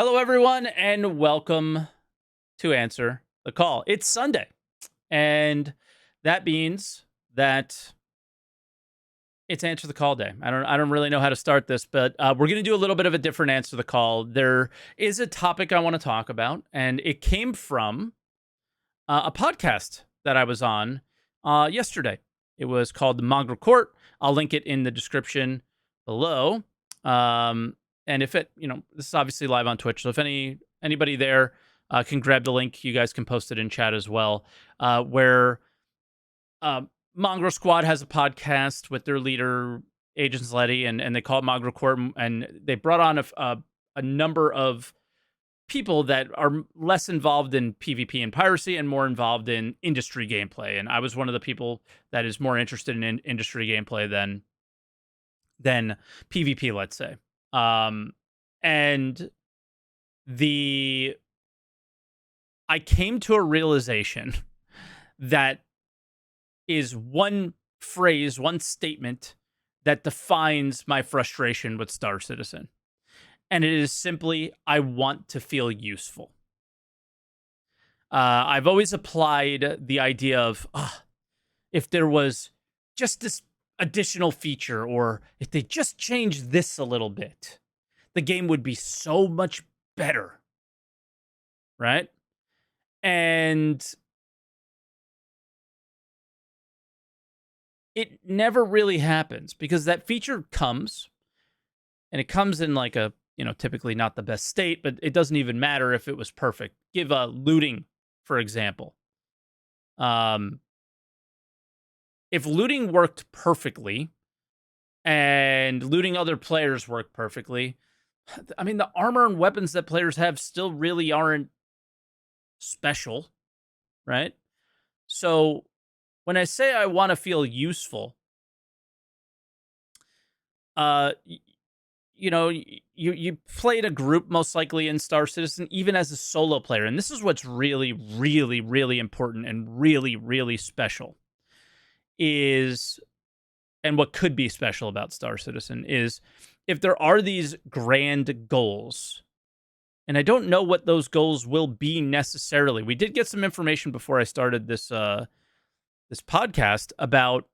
Hello, everyone, and welcome to Answer the Call. It's Sunday, and that means that it's Answer the Call day. I don't really know how to start this, but we're going to do a little bit of a different Answer the Call. There is a topic I want to talk about, and it came from a podcast that I was on yesterday. It was called The Mongrel Court. I'll link it in the description below. And if this is obviously live on Twitch, so if anybody there can grab the link, you guys can post it in chat as well. Where Mongrel Squad has a podcast with their leader Agents Letty, and they call it Mongrel Court, and they brought on a number of people that are less involved in PvP and piracy and more involved in industry gameplay. And I was one of the people that is more interested in industry gameplay than PvP, let's say. And I came to a realization that is one phrase, one statement that defines my frustration with Star Citizen. And it is simply, I want to feel useful. I've always applied the idea of, if there was just this additional feature, or if they just changed this a little bit, the game would be so much better. Right? And it never really happens because that feature comes, and it comes in like a, typically not the best state, but it doesn't even matter if it was perfect. Give looting, for example. If looting worked perfectly and looting other players worked perfectly, I mean, the armor and weapons that players have still really aren't special, right? So when I say I want to feel useful, you played a group most likely in Star Citizen, even as a solo player. And this is what's really, really, really important and really, really special is, and what could be special about Star Citizen is if there are these grand goals, and I don't know what those goals will be necessarily. We did get some information before I started this podcast about,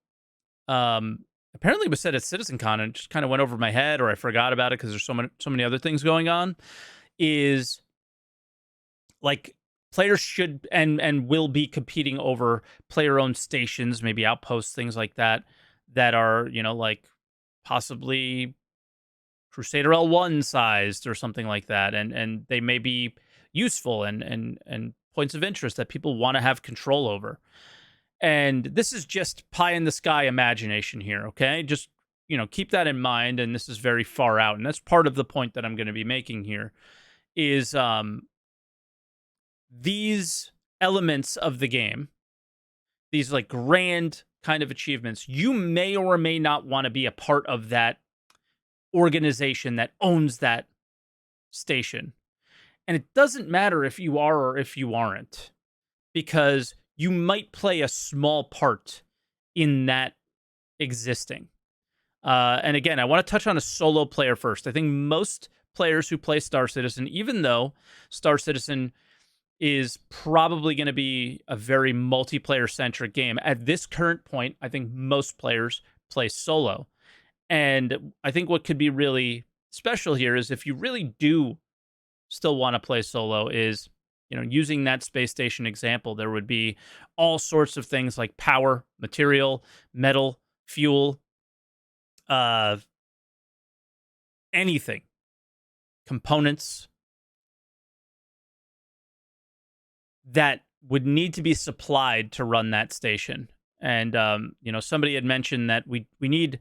apparently it was said at CitizenCon, and it just kind of went over my head, or I forgot about it because there's so many other things going on, is like players should and will be competing over player-owned stations, maybe outposts, things like that are, like possibly Crusader L1 sized or something like that. And they may be useful and points of interest that people want to have control over. And this is just pie in the sky imagination here, okay? Just, keep that in mind. And this is very far out. And that's part of the point that I'm going to be making here is these elements of the game, these like grand kind of achievements, you may or may not want to be a part of that organization that owns that station. And it doesn't matter if you are or if you aren't, because you might play a small part in that existing. And again, I want to touch on a solo player first. I think most players who play Star Citizen, even though Star Citizen is probably going to be a very multiplayer-centric game, at this current point, I think most players play solo. And I think what could be really special here is if you really do still want to play solo is, using that space station example, there would be all sorts of things like power, material, metal, fuel, anything, components that would need to be supplied to run that station. And, somebody had mentioned that we need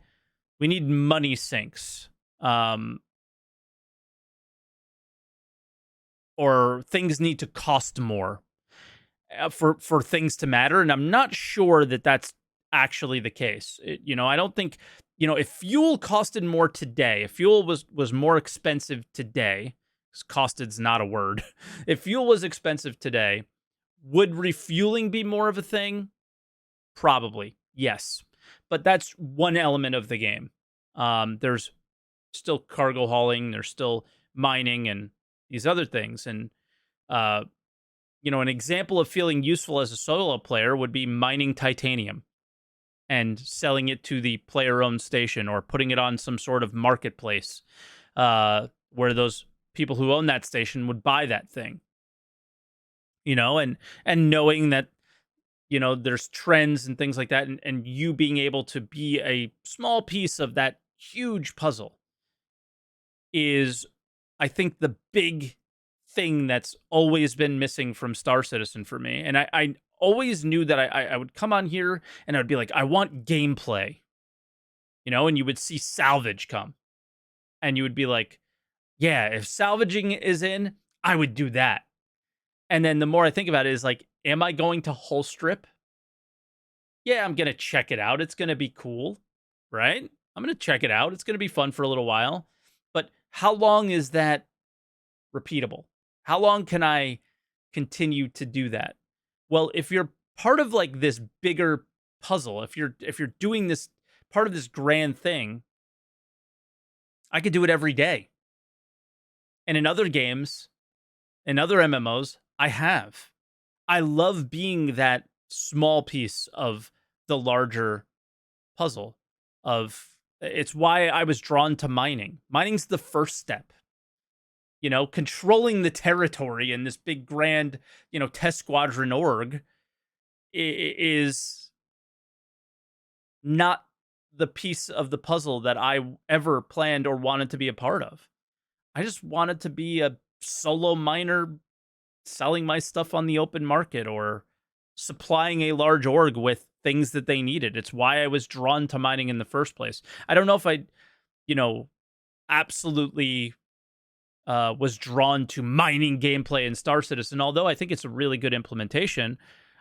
money sinks, or things need to cost more for things to matter. And I'm not sure that that's actually the case. I don't think, if fuel costed more today, if fuel was more expensive today, because costed's not a word. If fuel was expensive today, would refueling be more of a thing? Probably, yes. But that's one element of the game. There's still cargo hauling, there's still mining and these other things. And uh, an example of feeling useful as a solo player would be mining titanium and selling it to the player-owned station, or putting it on some sort of marketplace where those people who own that station would buy that thing. And knowing that there's trends and things like that, and you being able to be a small piece of that huge puzzle is, I think, the big thing that's always been missing from Star Citizen for me. And I always knew that I would come on here and I would be like, I want gameplay, and you would see salvage come and you would be like, yeah, if salvaging is in, I would do that. And then the more I think about it is like, am I going to hull strip? Yeah, I'm going to check it out. It's going to be cool, right? I'm going to check it out. It's going to be fun for a little while. But how long is that repeatable? How long can I continue to do that? Well, if you're part of like this bigger puzzle, if you're doing this part of this grand thing, I could do it every day. And in other games, in other MMOs, I love being that small piece of the larger puzzle. It's why I was drawn to mining. Mining's the first step. Controlling the territory in this big grand, test squadron org is not the piece of the puzzle that I ever planned or wanted to be a part of. I just wanted to be a solo miner selling my stuff on the open market, or supplying a large org with things that they needed. It's why I was drawn to mining in the first place. I don't know if I, absolutely was drawn to mining gameplay in Star Citizen, although I think it's a really good implementation.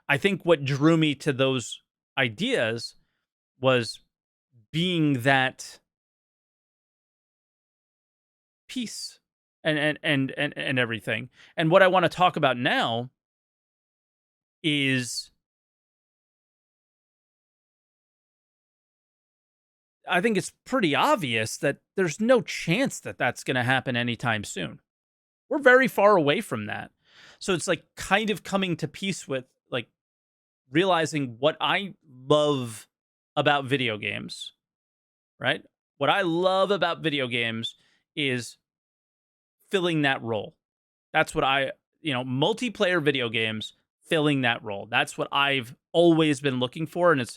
I think what drew me to those ideas was being that piece and everything. And what I want to talk about now is, I think it's pretty obvious that there's no chance that that's going to happen anytime soon. We're very far away from that. So it's like kind of coming to peace with like realizing what I love about video games, right? What I love about video games is filling that role. That's what multiplayer video games, filling that role. That's what I've always been looking for. And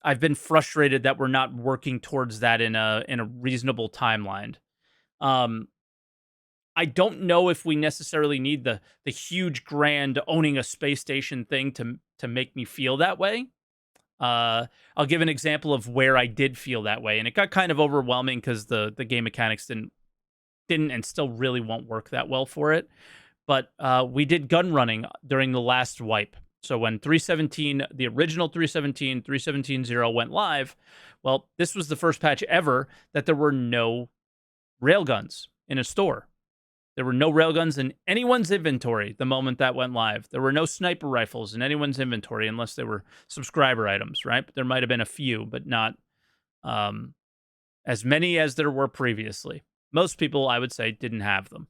I've been frustrated that we're not working towards that in a reasonable timeline. I don't know if we necessarily need the huge grand owning a space station thing to make me feel that way. I'll give an example of where I did feel that way, and it got kind of overwhelming because the game mechanics didn't and still really won't work that well for it. But we did gun running during the last wipe. So when 3.17, the original 3.17, 3.17.0 went live, well, this was the first patch ever that there were no railguns in a store. There were no railguns in anyone's inventory the moment that went live. There were no sniper rifles in anyone's inventory unless they were subscriber items, right? There might have been a few, but not as many as there were previously. Most people, I would say, didn't have them.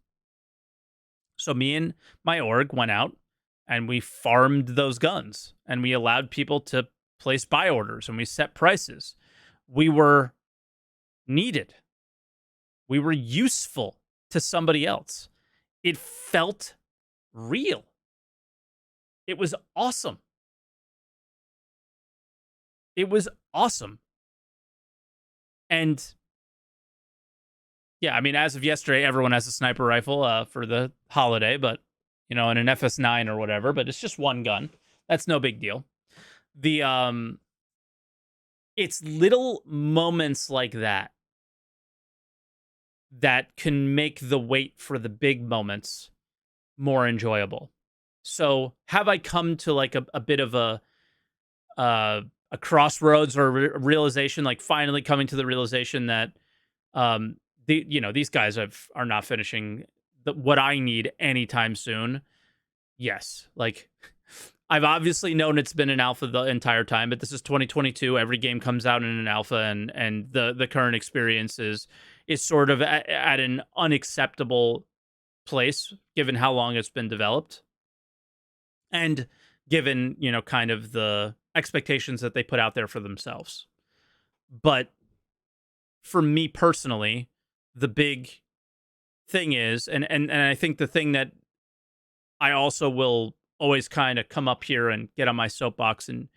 So me and my org went out and we farmed those guns, and we allowed people to place buy orders, and we set prices. We were needed. We were useful to somebody else. It felt real. It was awesome. It was awesome. And yeah, I mean, as of yesterday, everyone has a sniper rifle for the holiday, but in an FS9 or whatever, but it's just one gun. That's no big deal. It's little moments like that can make the wait for the big moments more enjoyable. So have I come to like a bit of a crossroads or a realization, like finally coming to the realization that these guys are not finishing what I need anytime soon? Yes. Like, I've obviously known it's been an alpha the entire time, but this is 2022. Every game comes out in an alpha, and the current experience is sort of at an unacceptable place, given how long it's been developed, and given, kind of the expectations that they put out there for themselves. But for me personally, the big thing is, and I think the thing that I also will always kind of come up here and get on my soapbox and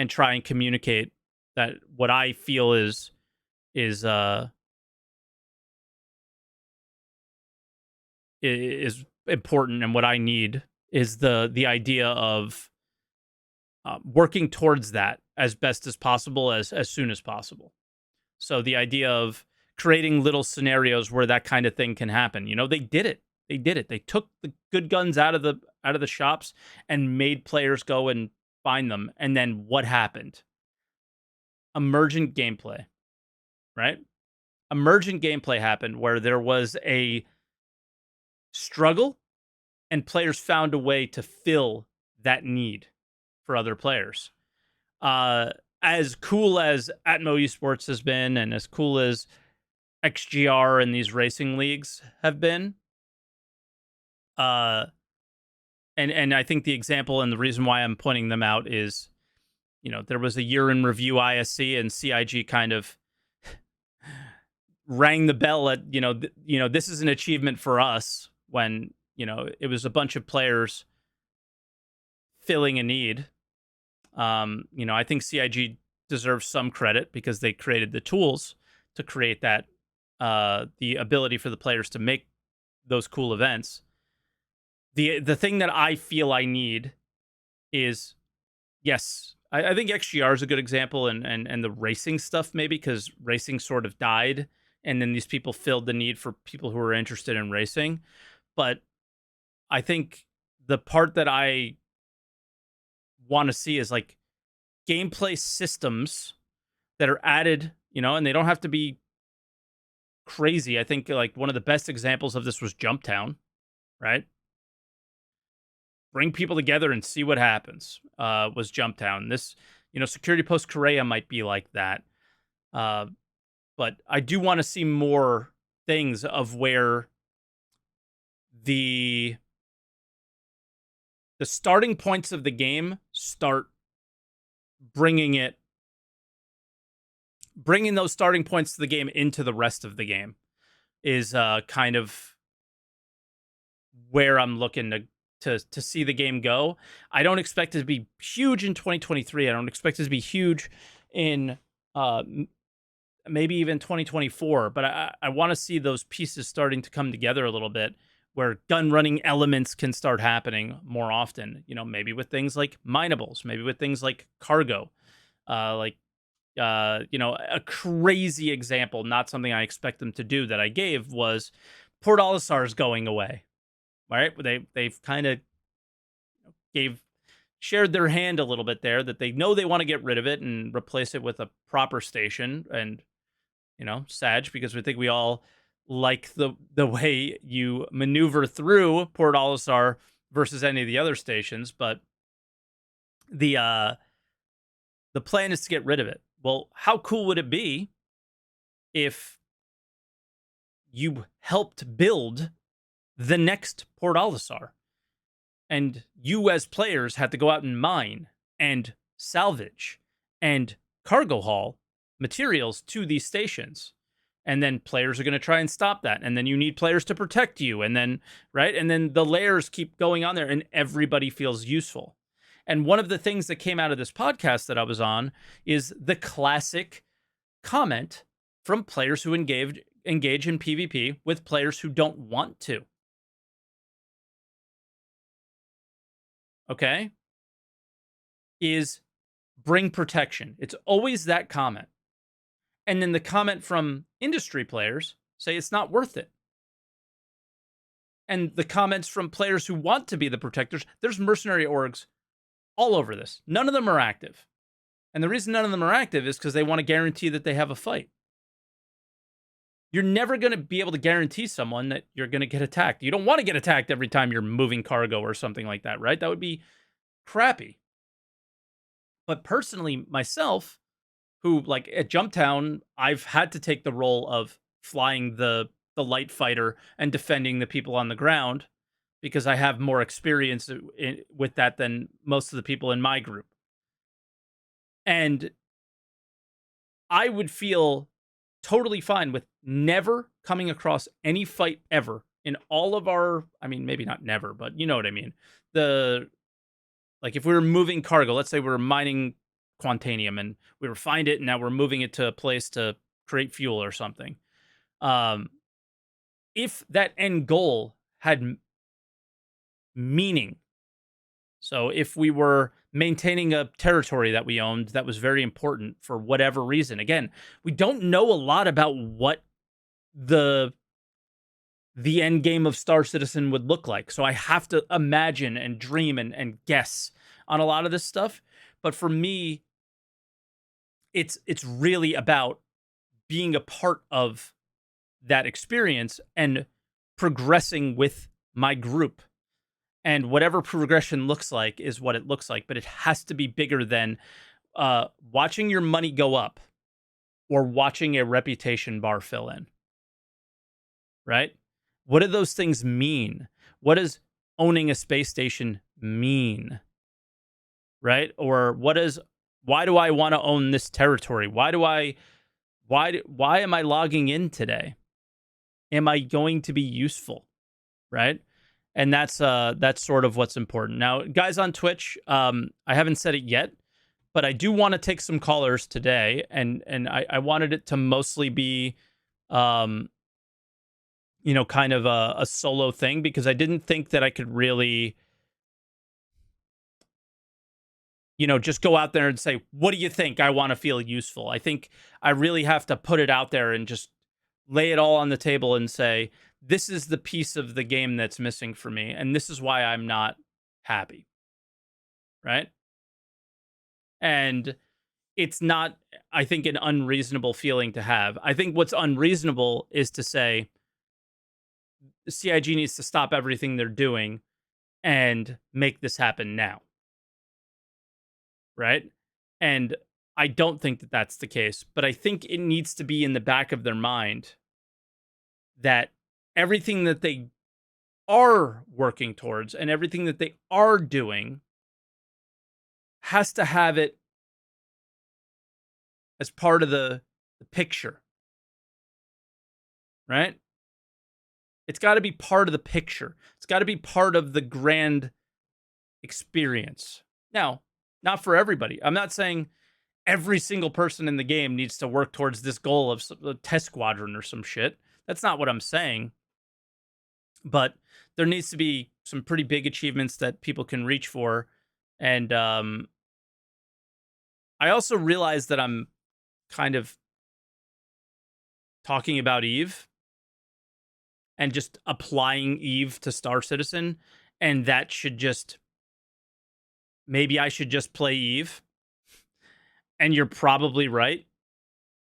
try and communicate that what I feel is is important, and what I need is the idea of working towards that as best as possible, as soon as possible. So the idea of creating little scenarios where that kind of thing can happen. They did it. They did it. They took the good guns out of the shops and made players go and find them. And then what happened? Emergent gameplay, right? Emergent gameplay happened where there was a struggle and players found a way to fill that need for other players. As cool as Atmo Esports has been, and as cool as XGR and these racing leagues have been, uh, and I think the example and the reason why I'm pointing them out is, there was a year in review ISC, and CIG kind of rang the bell at, this is an achievement for us, when, it was a bunch of players filling a need. I think CIG deserves some credit because they created the tools to create that, the ability for the players to make those cool events. The thing that I feel I need is, yes, I think XGR is a good example, and the racing stuff maybe, because racing sort of died, and then these people filled the need for people who are interested in racing. But I think the part that I want to see is like gameplay systems that are added, and they don't have to be crazy. I think like one of the best examples of this was Jumptown, right? Bring people together and see what happens. Was Jumptown. This, Security Post Korea might be like that. But I do want to see more things of where the starting points of the game start bringing those starting points to the game into the rest of the game is kind of where I'm looking to see the game go. I don't expect it to be huge in 2023. I don't expect it to be huge in maybe even 2024, but I want to see those pieces starting to come together a little bit, where gun running elements can start happening more often, maybe with things like minables, maybe with things like cargo, a crazy example, not something I expect them to do, that I gave was Port Olisar's going away, right? They've kind of shared their hand a little bit there, that they know they want to get rid of it and replace it with a proper station. And, Sag, because we think we all like the way you maneuver through Port Olisar versus any of the other stations, but the plan is to get rid of it. Well, how cool would it be if you helped build the next Port Olisar, and you as players had to go out and mine and salvage and cargo haul materials to these stations? And then players are going to try and stop that. And then you need players to protect you. And then, right? And then the layers keep going on there, and everybody feels useful. And one of the things that came out of this podcast that I was on is the classic comment from players who engage in PvP with players who don't want to. Okay? Is bring protection. It's always that comment. And then the comment from industry players say it's not worth it. And the comments from players who want to be the protectors, there's mercenary orgs all over this. None of them are active. And the reason none of them are active is because they want to guarantee that they have a fight. You're never going to be able to guarantee someone that you're going to get attacked. You don't want to get attacked every time you're moving cargo or something like that, right? That would be crappy. But personally, myself, who, like, at Jumptown, I've had to take the role of flying the the light fighter and defending the people on the ground because I have more experience with that than most of the people in my group. And I would feel totally fine with never coming across any fight ever in all of our, I mean, maybe not never, but you know what I mean. The Like if we were moving cargo, let's say we were mining quantanium and we refined it and now we're moving it to a place to create fuel or something. Um, if that end goal had meaning, so if we were maintaining a territory that we owned that was very important for whatever reason, again, we don't know a lot about what the end game of Star Citizen would look like. So I have to imagine and dream and guess on a lot of this stuff. But for me, it's really about being a part of that experience and progressing with my group. And whatever progression looks like is what it looks like, but it has to be bigger than watching your money go up or watching a reputation bar fill in. Right? What do those things mean? What does owning a space station mean? Right? Or why do I want to own this territory? Why am I logging in today? Am I going to be useful? Right? And that's sort of what's important. Now, guys on Twitch, I haven't said it yet, but I do want to take some callers today, and I wanted it to mostly be kind of a solo thing because I didn't think that I could really, just go out there and say, what do you think? I want to feel useful. I think I really have to put it out there and just lay it all on the table and say, this is the piece of the game that's missing for me. And this is why I'm not happy. Right. And it's not, I think, an unreasonable feeling to have. I think what's unreasonable is to say, CIG needs to stop everything they're doing and make this happen now. Right? And I don't think that that's the case, but I think it needs to be in the back of their mind that everything that they are working towards and everything that they are doing has to have it as part of the picture. Right? It's got to be part of the picture. It's got to be part of the grand experience. Now, not for everybody. I'm not saying every single person in the game needs to work towards this goal of a test squadron or some shit. That's not what I'm saying. But there needs to be some pretty big achievements that people can reach for. And I also realize that I'm kind of talking about Eve and just applying Eve to Star Citizen. And that should just, maybe I should just play Eve. And you're probably right.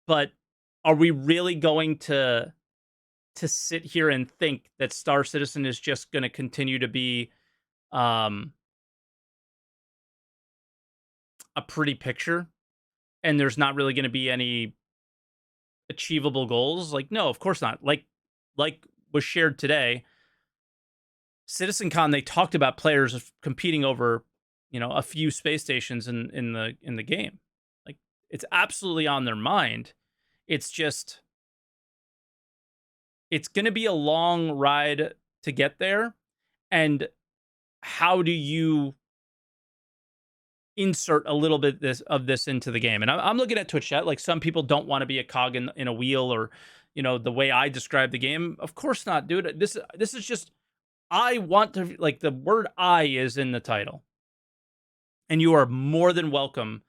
But are we really going to sit here and think that Star Citizen is just going to continue to be a pretty picture and there's not really going to be any achievable goals? Like, no, of course not. Like was shared today, CitizenCon, they talked about players competing over, a few space stations in the game. Like, it's absolutely on their mind. It's just, it's going to be a long ride to get there. And how do you insert a little bit of this into the game? And I'm looking at Twitch chat. Like, some people don't want to be a cog in a wheel, or, the way I describe the game. Of course not, dude. This is just, I want to, like, the word I is in the title. And you are more than welcome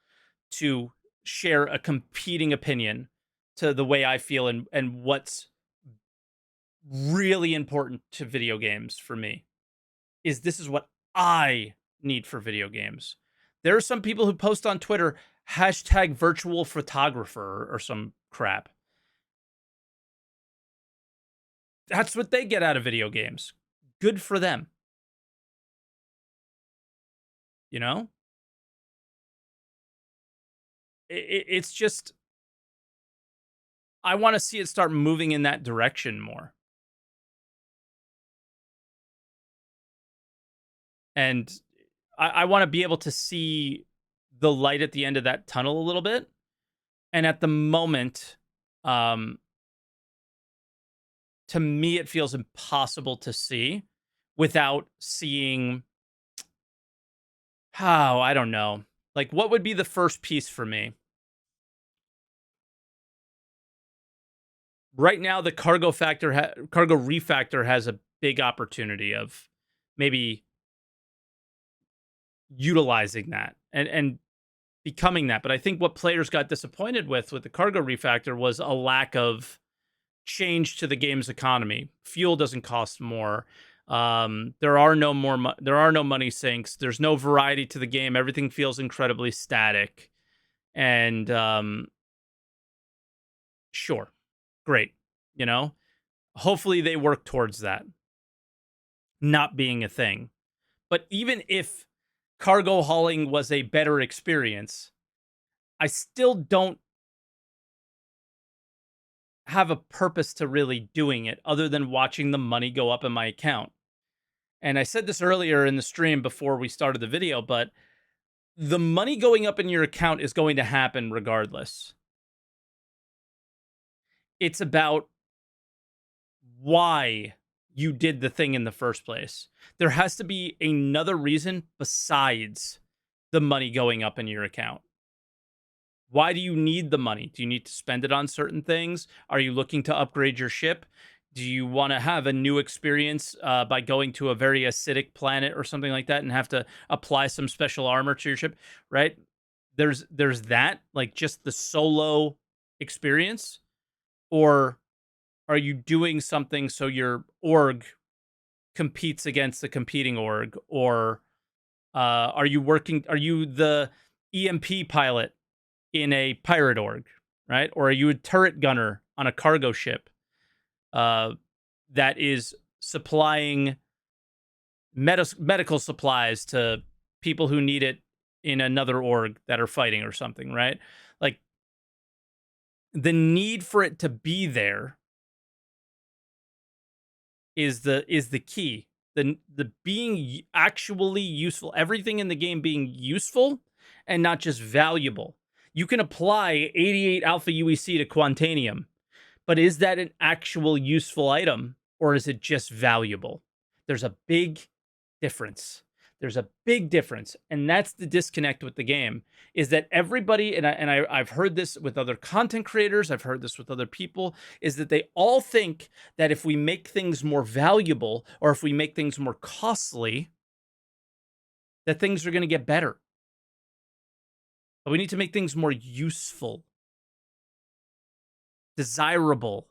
to share a competing opinion to the way I feel and what's really important to video games for me. This is what I need for video games. There are some people who post on Twitter hashtag virtual photographer or some crap. That's what they get out of video games. Good for them. It's just, I want to see it start moving in that direction more. And I want to be able to see the light at the end of that tunnel a little bit. And at the moment, um, to me, it feels impossible to see without seeing how, I don't know. Like, what would be the first piece for me? Right now, the cargo refactor has a big opportunity of maybe utilizing that and becoming that. But I think what players got disappointed with the cargo refactor was a lack of change to the game's economy. Fuel doesn't cost more. There are no there are no money sinks. There's no variety to the game. Everything feels incredibly static. And sure, great. You know, hopefully they work towards that not being a thing. But even if cargo hauling was a better experience, I still don't have a purpose to really doing it other than watching the money go up in my account. And I said this earlier in the stream before we started the video, but the money going up in your account is going to happen regardless. It's about why you did the thing in the first place. There has to be another reason besides the money going up in your account. Why do you need the money? Do you need to spend it on certain things? Are you looking to upgrade your ship? Do you want to have a new experience by going to a very acidic planet or something like that and have to apply some special armor to your ship? Right? There's that, like just the solo experience, or are you doing something so your org competes against the competing org, or are you working? Are you the EMP pilot in a pirate org, right? Or are you a turret gunner on a cargo ship that is supplying medical supplies to people who need it in another org that are fighting or something, right? Like the need for it to be there is the key. The being actually useful, everything in the game being useful and not just valuable. You can apply 88 alpha UEC to Quantanium, but is that an actual useful item or is it just valuable? There's a big difference. There's a big difference, and that's the disconnect with the game. Is that everybody, I've heard this with other content creators, I've heard this with other people, is that they all think that if we make things more valuable or if we make things more costly, that things are going to get better. But we need to make things more useful, desirable.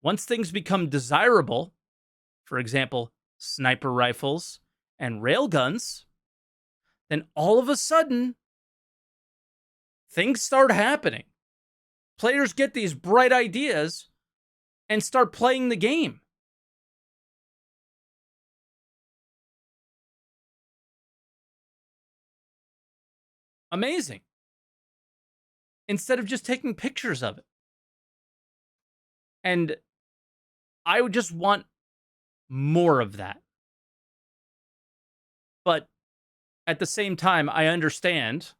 Once things become desirable, for example, sniper rifles and railguns, then all of a sudden, things start happening. Players get these bright ideas and start playing the game. Amazing. Instead of just taking pictures of it. And I would just want more of that. But at the same time, I understand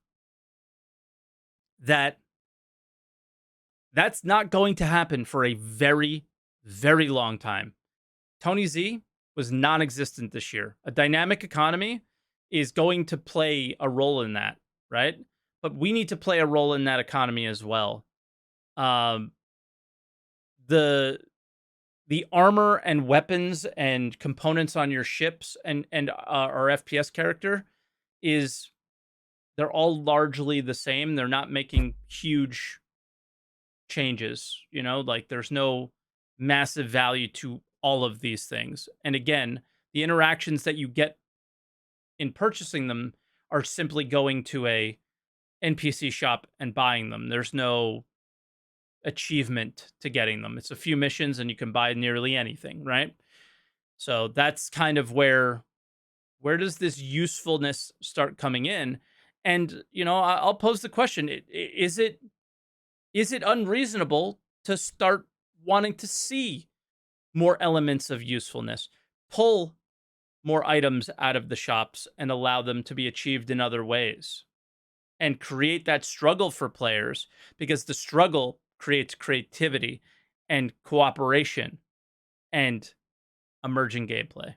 that that's not going to happen for a very, very long time. Tony Z was non-existent this year. A dynamic economy is going to play a role in that, right? But we need to play a role in that economy as well. The armor and weapons and components on your ships and our FPS character is, they're all largely the same. They're not making huge changes, you know, like there's no massive value to all of these things. And again, the interactions that you get in purchasing them are simply going to a NPC shop and buying them. There's no achievement to getting them. It's a few missions and you can buy nearly anything, right? So that's kind of where does this usefulness start coming in? And you know, I'll pose the question: is it unreasonable to start wanting to see more elements of usefulness? pull more items out of the shops and allow them to be achieved in other ways and create that struggle for players, because the struggle creates creativity and cooperation and emerging gameplay.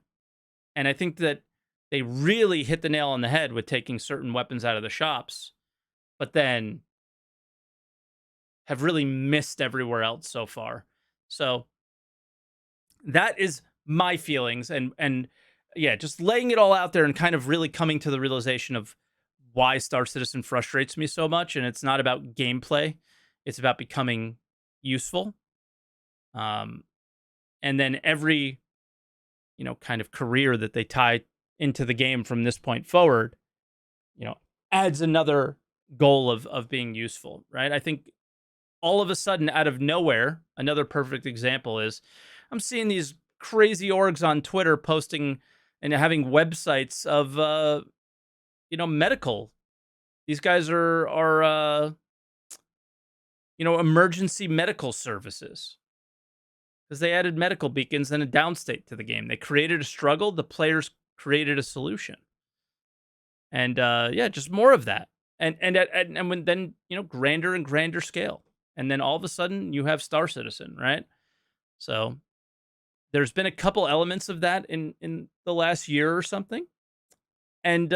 And I think that they really hit the nail on the head with taking certain weapons out of the shops, but then have really missed everywhere else so far. So that is my feelings, and yeah, just laying it all out there and kind of really coming to the realization of why Star Citizen frustrates me so much. And it's not about gameplay, it's about becoming useful. And then every, kind of career that they tie into the game from this point forward, adds another goal of being useful, right? I think all of a sudden, out of nowhere, another perfect example is I'm seeing these crazy orgs on Twitter posting and having websites of medical. These guys are emergency medical services, because they added medical beacons and a downstate to the game. They created a struggle. The players created a solution, and just more of that, and when then grander and grander scale, and then all of a sudden you have Star Citizen, right? So there's been a couple elements of that in the last year or something, and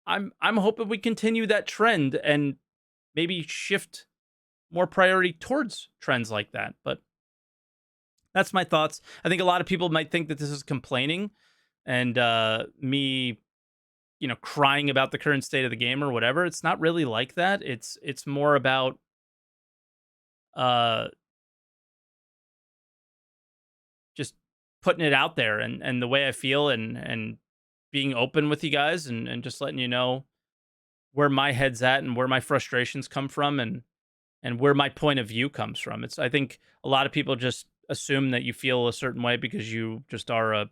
I'm hoping we continue that trend and maybe shift more priority towards trends like that. But that's my thoughts. I think a lot of people might think that this is complaining and me, crying about the current state of the game or whatever. It's not really like that. It's more about just putting it out there and the way I feel and being open with you guys and just letting you know where my head's at and where my frustrations come from and where my point of view comes from. I think a lot of people just assume that you feel a certain way because you just are a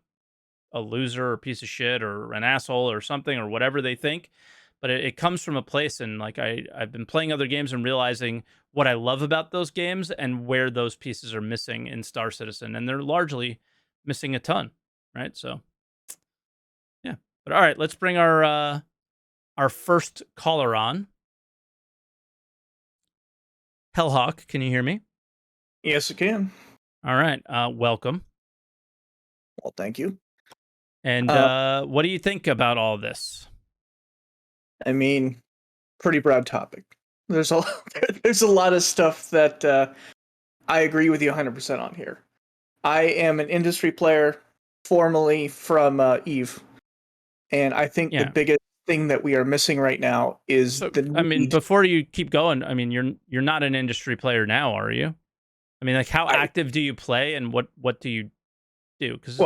loser or a piece of shit or an asshole or something or whatever they think. But it comes from a place, and like I've been playing other games and realizing what I love about those games and where those pieces are missing in Star Citizen, and they're largely missing a ton, right? So yeah. But all right, let's bring our first caller on. Hellhawk, can you hear me? Yes, I can. All right, welcome. Well, thank you. And what do you think about all this? I mean, pretty broad topic. There's a lot of stuff that I agree with you 100% on here. I am an industry player, formerly from Eve, and I think the biggest thing that we are missing right now is the need. I mean, before you keep going, I mean, you're not an industry player now, are you? I mean, like, how active do you play, and what do you do? Because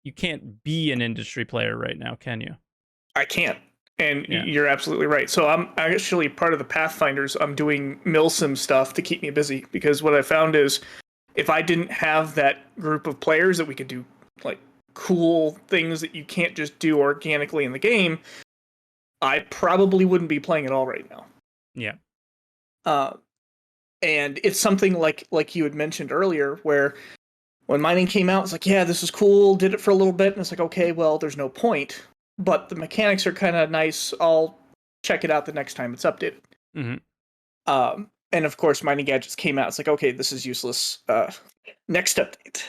you can't be an industry player right now, can you? I can't. And you're absolutely right. So I'm actually part of the Pathfinders. I'm doing milsim stuff to keep me busy, because what I found is if I didn't have that group of players that we could do like cool things that you can't just do organically in the game, I probably wouldn't be playing at all right now. Yeah. And it's something like you had mentioned earlier, where when mining came out, it's like, yeah, this is cool, did it for a little bit, and it's like, okay, well, there's no point. But the mechanics are kind of nice. I'll check it out the next time it's updated. Mm-hmm. And of course, mining gadgets came out. It's like, okay, this is useless. Next update.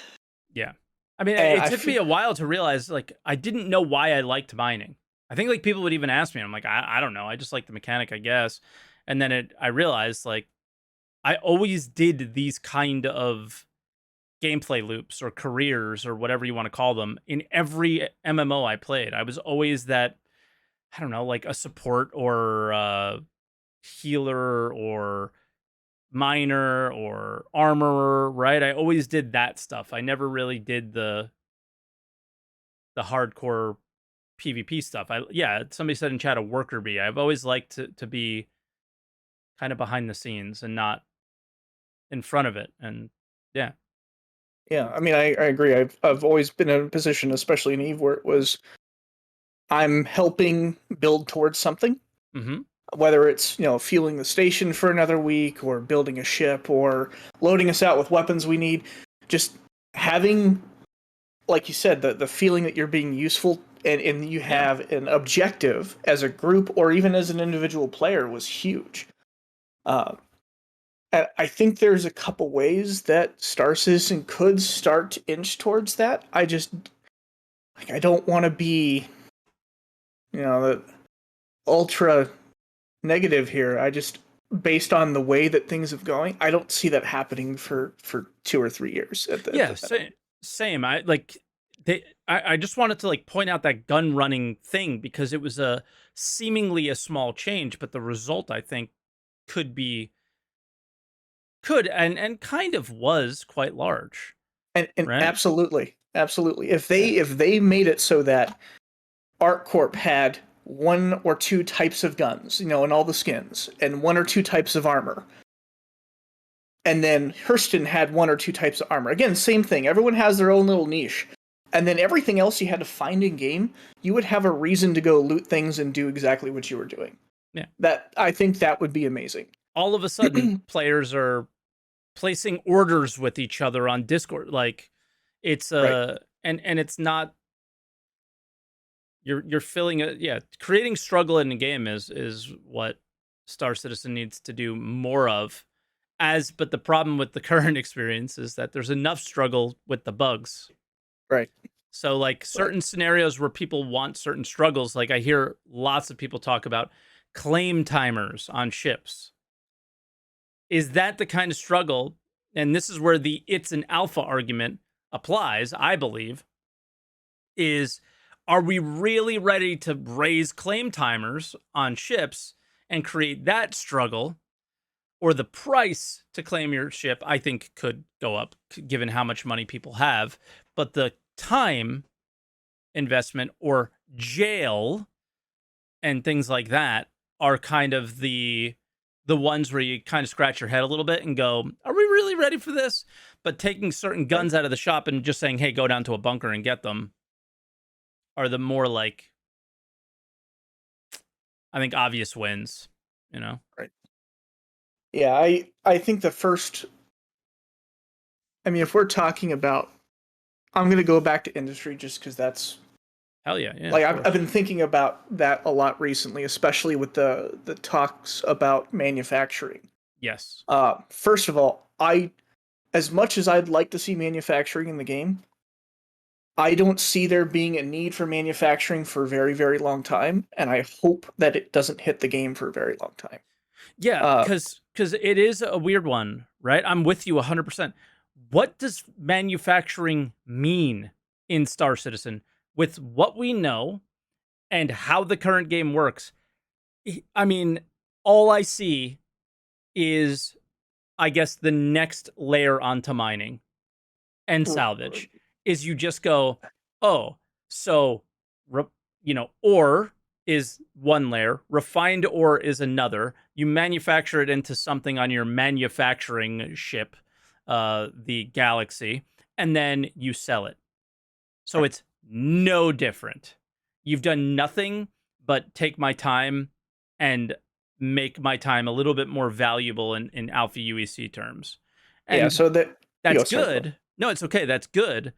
Yeah. I mean, it took me a while to realize, like, I didn't know why I liked mining. I think, like, people would even ask me. I'm like, I don't know. I just like the mechanic, I guess. And then I realized, like, I always did these kind of gameplay loops or careers or whatever you want to call them in every MMO I played. I was always that, I don't know, like a support or healer or miner or armorer, right? I always did that stuff. I never really did the hardcore PvP stuff. Somebody said in chat a worker bee. I've always liked to be kind of behind the scenes and not in front of it. And yeah. Yeah, I mean, I agree. I've always been in a position, especially in Eve, where it was I'm helping build towards something. Mm-hmm. Whether it's, fueling the station for another week or building a ship or loading us out with weapons we need. just having, like you said, the feeling that you're being useful and you have an objective as a group or even as an individual player was huge. And I think there's a couple ways that Star Citizen could start to inch towards that. I don't want to be, the ultra negative here. Based on the way that things have going, I don't see that happening for 2 or 3 years. Same. I just wanted to point out that gun running thing because it was seemingly a small change, but the result I think could and kind of was quite large. And right? absolutely. If they made it so that ArcCorp had 1 or 2 types of guns, in all the skins, and 1 or 2 types of armor, and then Hurston had 1 or 2 types of armor. Again, same thing. Everyone has their own little niche. And then everything else you had to find in game, you would have a reason to go loot things and do exactly what you were doing. Yeah. I think that would be amazing. All of a sudden, players are placing orders with each other on Discord. It's right. and it's not you're filling creating struggle in the game is what Star Citizen needs to do more of. But the problem with the current experience is that there's enough struggle with the bugs. Right. So certain scenarios where people want certain struggles, I hear lots of people talk about claim timers on ships. Is that the kind of struggle? And this is where the it's an alpha argument applies, I believe, are we really ready to raise claim timers on ships and create that struggle? Or the price to claim your ship, I think, could go up given how much money people have. But the time investment or jail and things like that are kind of the ones where you kind of scratch your head a little bit and go, are we really ready for this? But taking certain guns out of the shop and just saying, hey, go down to a bunker and get them are the more I think obvious wins, Right. Yeah, I think the first, if we're talking about, I'm going to go back to industry just because that's, hell yeah. I've been thinking about that a lot recently, especially with the talks about manufacturing. Yes. First of all, as much as I'd like to see manufacturing in the game, I don't see there being a need for manufacturing for a very, very long time, and I hope that it doesn't hit the game for a very long time. Yeah, because it is a weird one, right? I'm with you 100%. What does manufacturing mean in Star Citizen? With what we know and how the current game works, all I see is, I guess, the next layer onto mining and salvage is you just go, oh, so, ore is one layer, refined ore is another. You manufacture it into something on your manufacturing ship, the Galaxy, and then you sell it. So it's no different. You've done nothing but take my time and make my time a little bit more valuable in Alpha UEC terms. And so that's good. No, it's okay. That's good.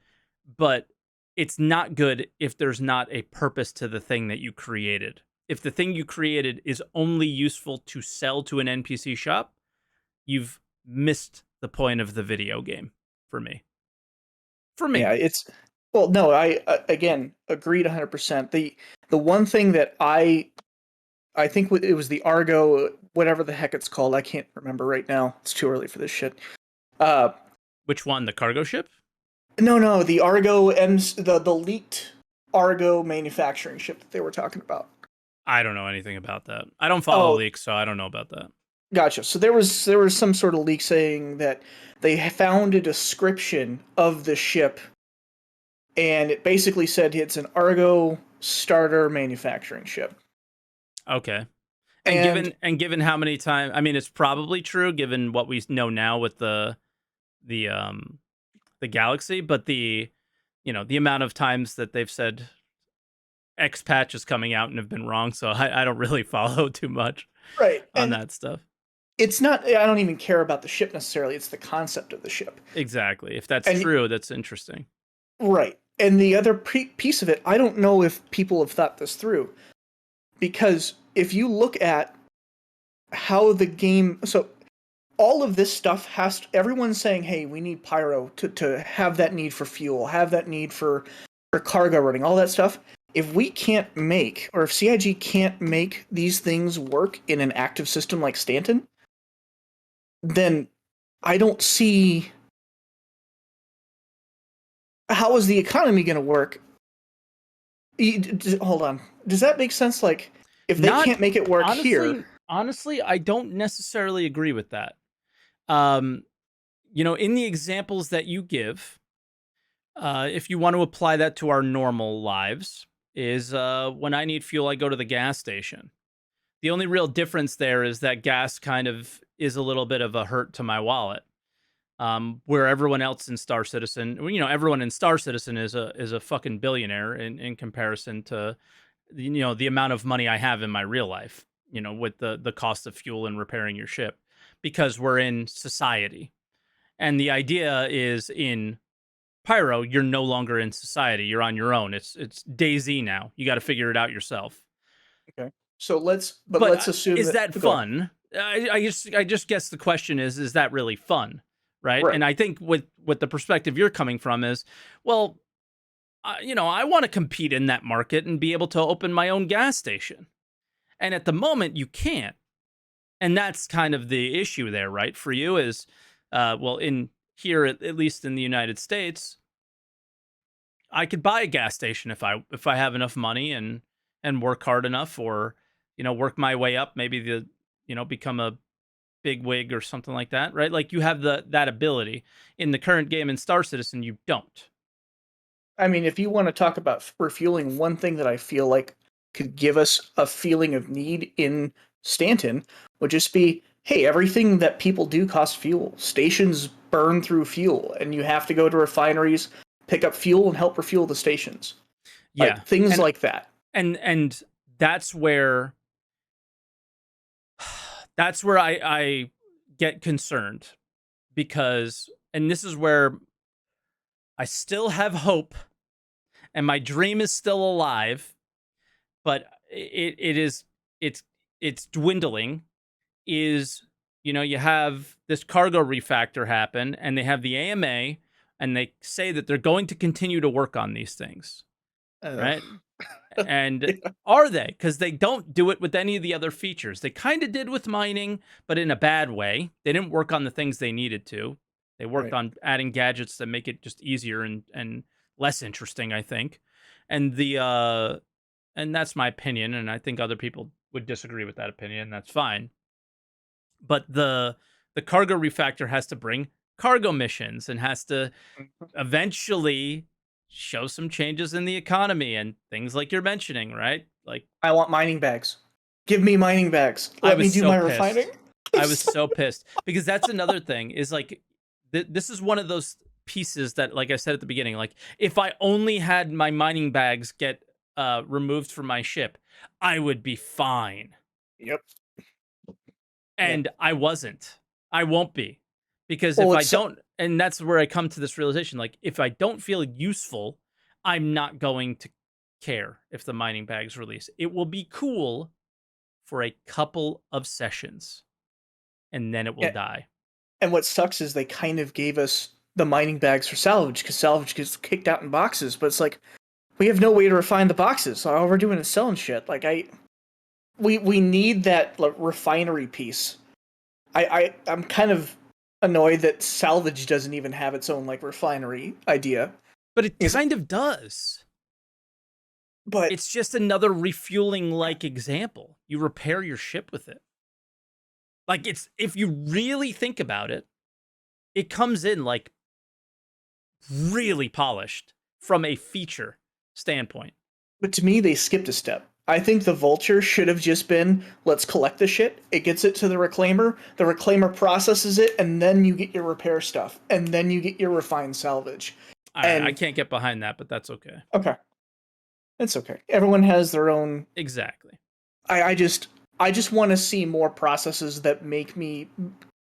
But it's not good if there's not a purpose to the thing that you created. If the thing you created is only useful to sell to an NPC shop, you've missed the point of the video game for me. Yeah, I again agreed 100%. The one thing that I think it was the Argo, whatever the heck it's called. I can't remember right now. It's too early for this shit. Which one? The cargo ship? No, the Argo the leaked Argo manufacturing ship that they were talking about. I don't know anything about that. I don't follow leaks, so I don't know about that. Gotcha. So there was some sort of leak saying that they found a description of the ship, and it basically said it's an Argo starter manufacturing ship. Okay. And given how many times, it's probably true given what we know now with the Galaxy, but the amount of times that they've said X patch is coming out and have been wrong, so I don't really follow too much right on that stuff. it's not. I don't even care about the ship necessarily. It's the concept of the ship. Exactly. If that's And true, that's interesting. right. And the other piece of it, I don't know if people have thought this through, because if you look at how the game, so all of this stuff has to, everyone's saying, hey, we need pyro to have that need for fuel, have that need for cargo running, all that stuff. If we can't make, or if CIG can't make these things work in an active system like Stanton, then I don't see how is the economy going to work. Hold on, does that make sense? Like, if they can't make it work honestly, I don't necessarily agree with that. In the examples that you give, if you want to apply that to our normal lives, is when I need fuel, I go to the gas station. The only real difference there is that gas kind of is a little bit of a hurt to my wallet. Where everyone else in Star Citizen, everyone in Star Citizen is a fucking billionaire in comparison to, the amount of money I have in my real life, with the cost of fuel and repairing your ship, because we're in society. And the idea is in Pyro, you're no longer in society. You're on your own. It's DayZ now. You got to figure it out yourself. Okay. So let's assume is that fun? I just guess the question is that really fun? Right? And I think with the perspective you're coming from is, well, I want to compete in that market and be able to open my own gas station. And at the moment, you can't. And that's kind of the issue there, right? For you is, in here, at least in the United States, I could buy a gas station if I have enough money and work hard enough, or, work my way up, maybe become a big wig or something like that, right? Like, you have that ability. In the current game in Star Citizen, you don't. I mean, if you want to talk about refueling, one thing that I feel like could give us a feeling of need in Stanton would just be, hey, everything that people do costs fuel. Stations burn through fuel, and you have to go to refineries, pick up fuel, and help refuel the stations. Yeah. Like, things like that. And that's where I get concerned, because, and this is where I still have hope and my dream is still alive, but it's dwindling, is, you have this cargo refactor happen, and they have the AMA, and they say that they're going to continue to work on these things. Right? And Yeah. Are they? Because they don't do it with any of the other features. They kind of did with mining, but in a bad way. They didn't work on the things they needed to. They worked on adding gadgets that make it just easier and less interesting, I think. And and that's my opinion, and I think other people would disagree with that opinion. That's fine. But the cargo refactor has to bring cargo missions and has to eventually show some changes in the economy and things like you're mentioning, right? Like, I want mining bags. Give me mining bags. Let me do my refining. I was so pissed, because that's another thing is, like, this is one of those pieces that, like I said at the beginning, like, if I only had my mining bags get removed from my ship, I would be fine. Yep. And I wasn't. I won't be. Because if I don't, and that's where I come to this realization, like, if I don't feel useful, I'm not going to care if the mining bags release. It will be cool for a couple of sessions, and then it will die. And what sucks is they kind of gave us the mining bags for salvage, because salvage gets kicked out in boxes, but it's like, we have no way to refine the boxes, so all we're doing is selling shit. Like, we need that, like, refinery piece. I'm kind of annoyed that salvage doesn't even have its own, like, refinery idea. But it kind of does. But it's just another refueling like example. You repair your ship with it. Like, it's, if you really think about it, it comes in like really polished from a feature standpoint. But to me, they skipped a step. I think the Vulture should have just been, let's collect the shit, it gets it to the Reclaimer processes it, and then you get your repair stuff, and then you get your refined salvage. I can't get behind that, but that's okay. Okay. It's okay. Everyone has their own... Exactly. I just... I just want to see more processes that make me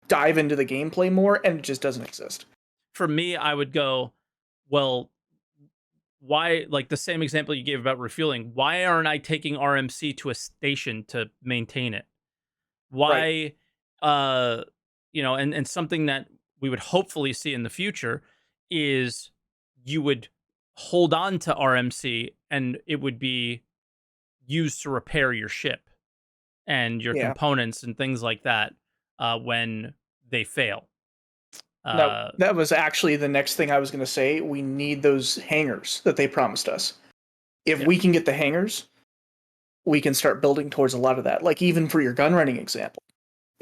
dive into the gameplay more, and it just doesn't exist. For me, I would go, well, why, like the same example you gave about refueling, why aren't I taking RMC to a station to maintain it? Why, right. And something that we would hopefully see in the future is you would hold on to RMC and it would be used to repair your ship and your components and things like that when they fail. No, that was actually the next thing I was going to say. We need those hangars that they promised us. If we can get the hangars, we can start building towards a lot of that. Like even for your gun running example,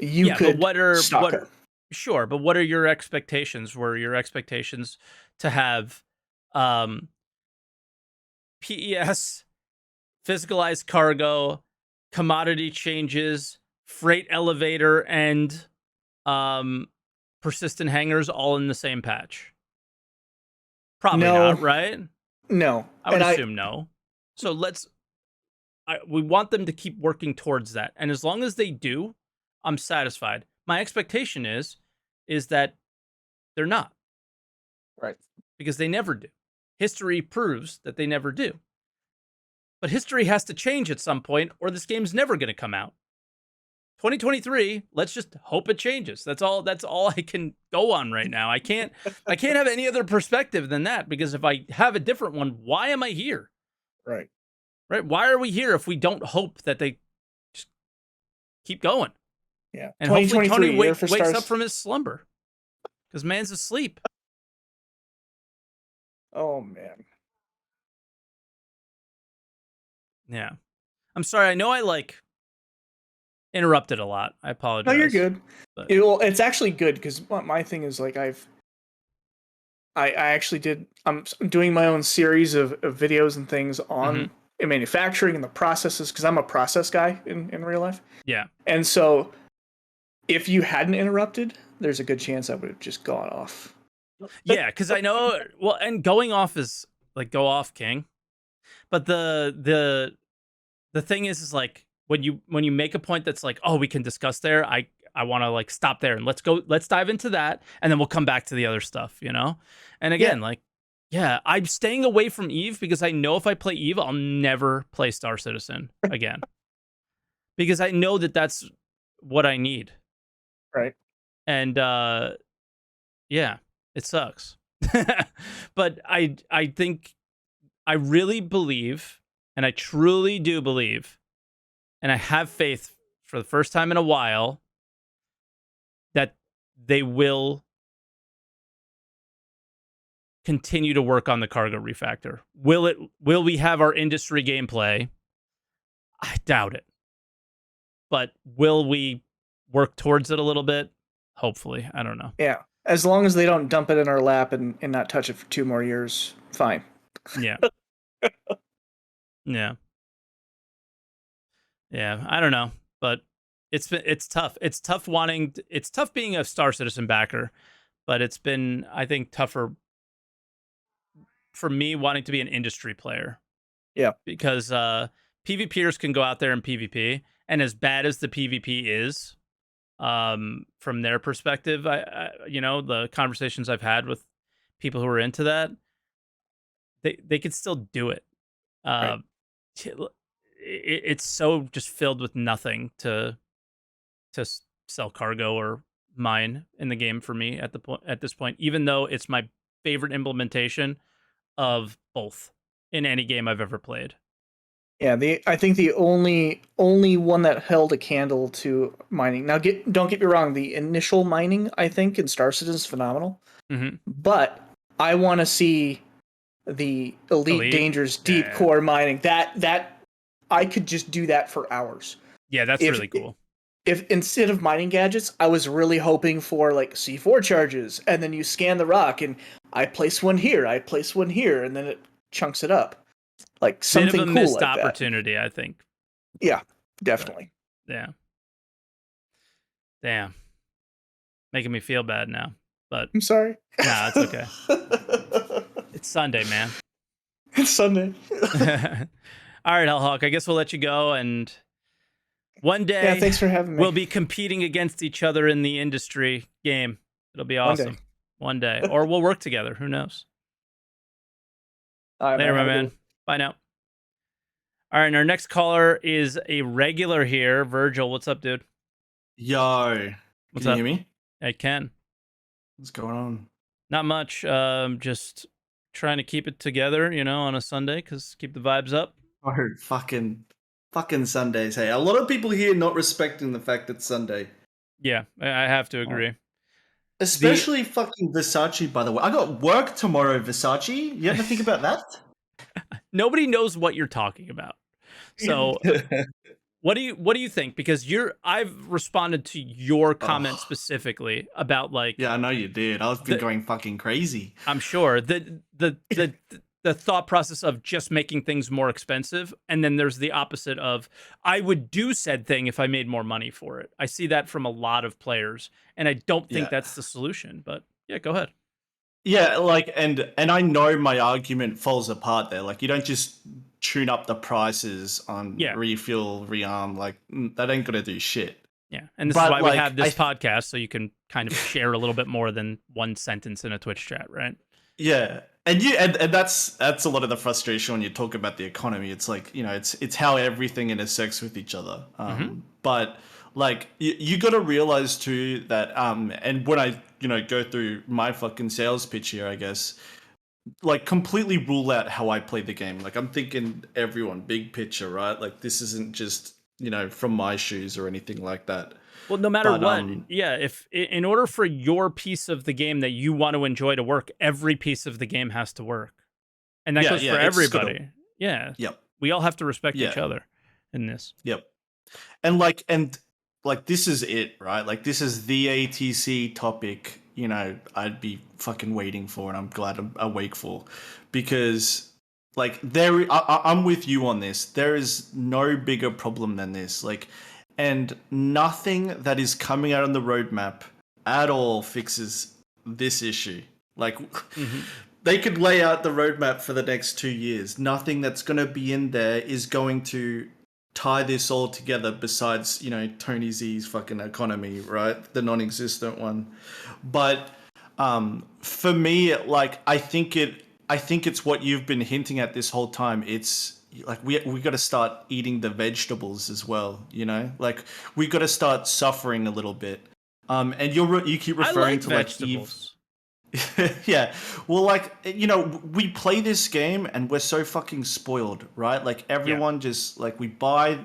you could stock up. Sure, but what are your expectations? Were your expectations to have PES, physicalized cargo, commodity changes, freight elevator, and persistent hangars all in the same patch? Probably not, right? No. I would assume no. So we want them to keep working towards that. And as long as they do, I'm satisfied. My expectation is that they're not. Right. Because they never do. History proves that they never do. But history has to change at some point or this game's never going to come out. 2023, let's just hope it changes. That's all I can go on right now. I can't have any other perspective than that, because if I have a different one, why am I here? Right. Right? Why are we here if we don't hope that they just keep going? Yeah. And hopefully Tony wakes up from his slumber, because man's asleep. Oh, man. Yeah. I'm sorry. I know I interrupted a lot. I apologize. No, you're good. But it's actually good, because my thing is I actually I'm doing my own series of videos and things on manufacturing and the processes, because I'm a process guy in real life. Yeah. And so if you hadn't interrupted, there's a good chance I would have just gone off. Yeah, because I know, well, and going off is go off, King. But the thing is when you make a point that's oh, we can discuss there, I want to stop there and let's dive into that, and then we'll come back to the other stuff, And again, I'm staying away from Eve because I know if I play Eve, I'll never play Star Citizen again. Because I know that that's what I need. Right. And yeah, it sucks. But I think I really believe, and I truly do believe, and I have faith for the first time in a while, that they will continue to work on the cargo refactor. Will we have our industry gameplay? I doubt it. But will we work towards it a little bit? Hopefully. I don't know. Yeah. As long as they don't dump it in our lap and not touch it for 2 more years, fine. Yeah. Yeah. Yeah. I don't know. But it's tough. It's tough being a Star Citizen backer, but it's been, I think, tougher for me wanting to be an industry player. Yeah. Because PvPers can go out there and PvP, and as bad as the PvP is, from their perspective, I the conversations I've had with people who are into that, they could still do it. Right. It's so just filled with nothing to sell cargo or mine in the game for me at this point, even though it's my favorite implementation of both in any game I've ever played. Yeah, I think the only one that held a candle to mining. Now, don't get me wrong, the initial mining, I think, in Star Citizen is phenomenal. Mm-hmm. But I want to see the Elite Dangerous deep core mining. That I could just do that for hours. Yeah, that's really cool. If instead of mining gadgets, I was really hoping for C4 charges, and then you scan the rock, and I place one here, and then it chunks it up. Something bit of a cool missed like opportunity, that. I think. Yeah, definitely. Yeah. Damn. Making me feel bad now, but I'm sorry. Nah, it's okay. It's Sunday, man. It's Sunday. All right, Hellhawk, I guess we'll let you go, and One Yeah, day thanks for having me. we'll be competing against each other in the industry game. It'll be One day. awesome. One day. Or we'll work together. Who knows? All right, Later, man. my Have a good man. one. Bye now. All right, and our next caller is a regular here. Virgil, what's up, dude? Yo, What's can you up? hear me? I can. What's going on? Not much. Just trying to keep it together, on a Sunday, because keep the vibes up. Oh, fucking Sundays. Hey, a lot of people here not respecting the fact it's Sunday. Yeah, I have to agree. Especially fucking Versace, by the way. I got work tomorrow, Versace. You ever think about that? Nobody knows what you're talking about. So what do you think? Because I've responded to your comment specifically about Yeah, I know you did. I've been going fucking crazy. I'm sure the thought process of just making things more expensive, and then there's the opposite of I would do said thing if I made more money for it. I see that from a lot of players, and I don't think that's the solution. But yeah, go ahead. Yeah, and I know my argument falls apart there. Like, you don't just tune up the prices on refuel, rearm. Like, that ain't gonna do shit. Yeah, and this is why we have this podcast, so you can kind of share a little bit more than one sentence in a Twitch chat, right? Yeah, and that's a lot of the frustration when you talk about the economy. It's like, it's how everything intersects with each other. But like you got to realize too that and when I go through my fucking sales pitch here, I guess, like, completely rule out how I play the game. Like, I'm thinking everyone big picture, right? Like, this isn't just from my shoes or anything like that. Well, no matter what, if in order for your piece of the game that you want to enjoy to work, every piece of the game has to work, and that goes for everybody. Yep. We all have to respect each other in this. Yep. And this is it, right? Like, this is the ATC topic, I'd be fucking waiting for, and I'm glad I'm awake for, because like I'm with you on this. There is no bigger problem than this. Like, and nothing that is coming out on the roadmap at all fixes this issue. Like, they could lay out the roadmap for the next 2 years. Nothing that's going to be in there is going to tie this all together besides, Tony Z's fucking economy, right? The non-existent one. But for me, like, I think it's what you've been hinting at this whole time. It's like we got to start eating the vegetables as well, like we got to start suffering a little bit. And you keep referring to vegetables. Yeah, well, like, we play this game and we're so fucking spoiled, right? Like, everyone just, like, we buy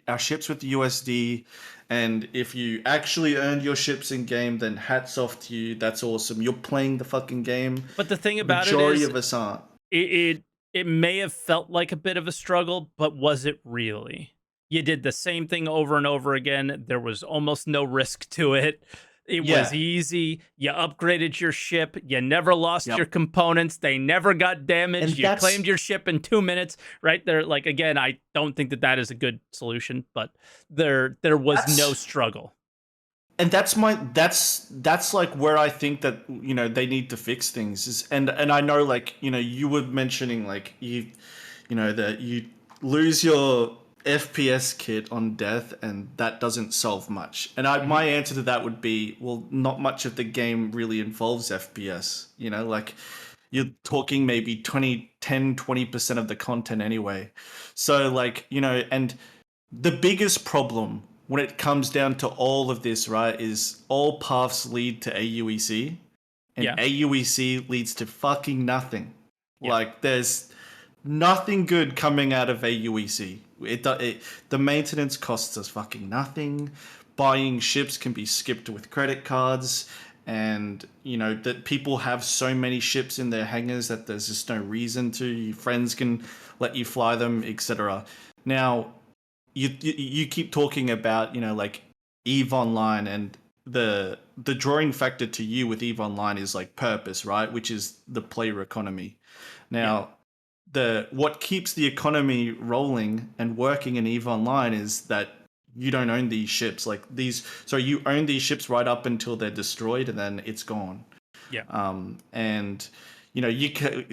our ships with the USD, and if you actually earned your ships in game, then hats off to you. That's awesome. You're playing the fucking game. But the thing about majority of us aren't. It may have felt like a bit of a struggle, but was it really? You did the same thing over and over again. There was almost no risk to it. It was easy. You upgraded your ship. You never lost your components. They never got damaged. You claimed your ship in 2 minutes, right? There, like, again, I don't think that is a good solution, but there was no struggle. And that's like where I think that they need to fix things is, and I know, like, you were mentioning, like, that you lose your FPS kit on death and that doesn't solve much. And my answer to that would be, well, not much of the game really involves FPS. Like, you're talking maybe 20% of the content anyway. So, like, and the biggest problem when it comes down to all of this, right, is all paths lead to AUEC, and AUEC leads to fucking nothing. Like, there's nothing good coming out of AUEC. The maintenance costs us fucking nothing. Buying ships can be skipped with credit cards, and that people have so many ships in their hangars that there's just no reason to. Your friends can let you fly them, etc. Now, you keep talking about like EVE Online, and the drawing factor to you with EVE Online is like purpose, right? Which is the player economy. Now, what keeps the economy rolling and working in EVE Online is that you don't own these ships. Like, so you own these ships right up until they're destroyed, and then it's gone. Yeah. And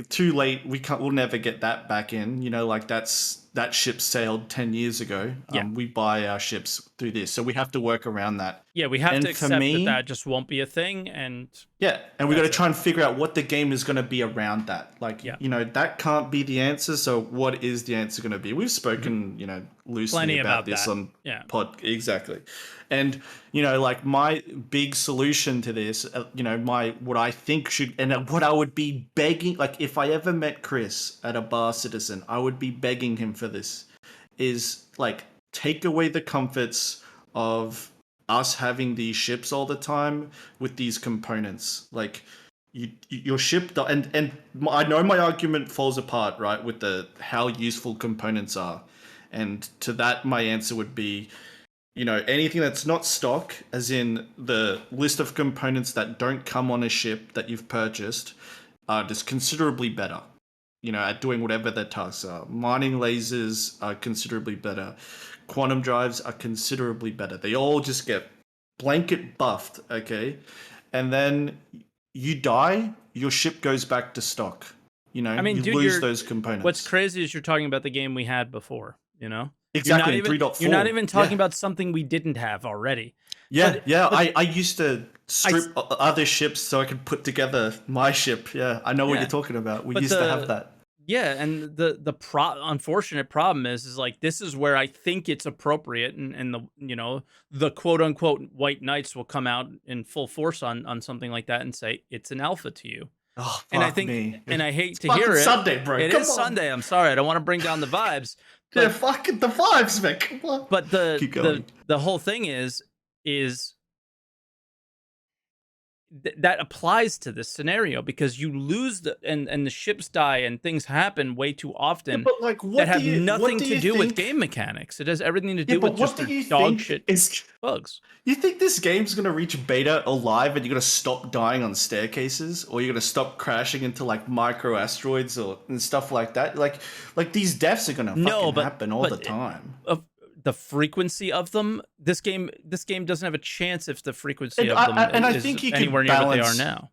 too late. We'll never get that back in. Like, that's that ship sailed 10 years ago. We buy our ships through this, so we have to work around that. Yeah, we have and to accept that just won't be a thing, and we got to try and figure out what the game is going to be around that. Like, that can't be the answer. So what is the answer going to be? We've spoken, loosely plenty about this that. on pod. Exactly. And, like my big solution to this, what I think should, and what I would be begging, like if I ever met Chris at a bar citizen, I would be begging him for this, is like take away the comforts of us having these ships all the time with these components. Like your ship, and I know my argument falls apart, right, with how useful components are. And to that, my answer would be, anything that's not stock, as in the list of components that don't come on a ship that you've purchased, are just considerably better, at doing whatever their tasks are. Mining lasers are considerably better. Quantum drives are considerably better. They all just get blanket buffed, okay? And then you die, your ship goes back to stock. You lose those components. What's crazy is you're talking about the game we had before, Exactly, 3.4. You're not even talking about something we didn't have already. I used to strip other ships so I could put together my ship. Yeah, I know what you're talking about. We used to have that. Yeah, and the unfortunate problem is like this is where I think it's appropriate, and the quote unquote white knights will come out in full force on something like that and say it's an alpha to you. Oh, and I think, and I hate to hear it. Sunday, bro. It is Sunday. I'm sorry. I don't want to bring down the vibes. But, fucking the vibes, man. Come on. But the whole thing is that applies to this scenario because you lose and the ships die and things happen way too often that have nothing to do with game mechanics. It has everything to do with just dog shit bugs. You think this game's gonna reach beta alive and you're gonna stop dying on staircases, or you're gonna stop crashing into like micro asteroids and stuff like that? Like these deaths are gonna happen all the time. The frequency of them, this game doesn't have a chance if the frequency of them is anywhere near what they are now.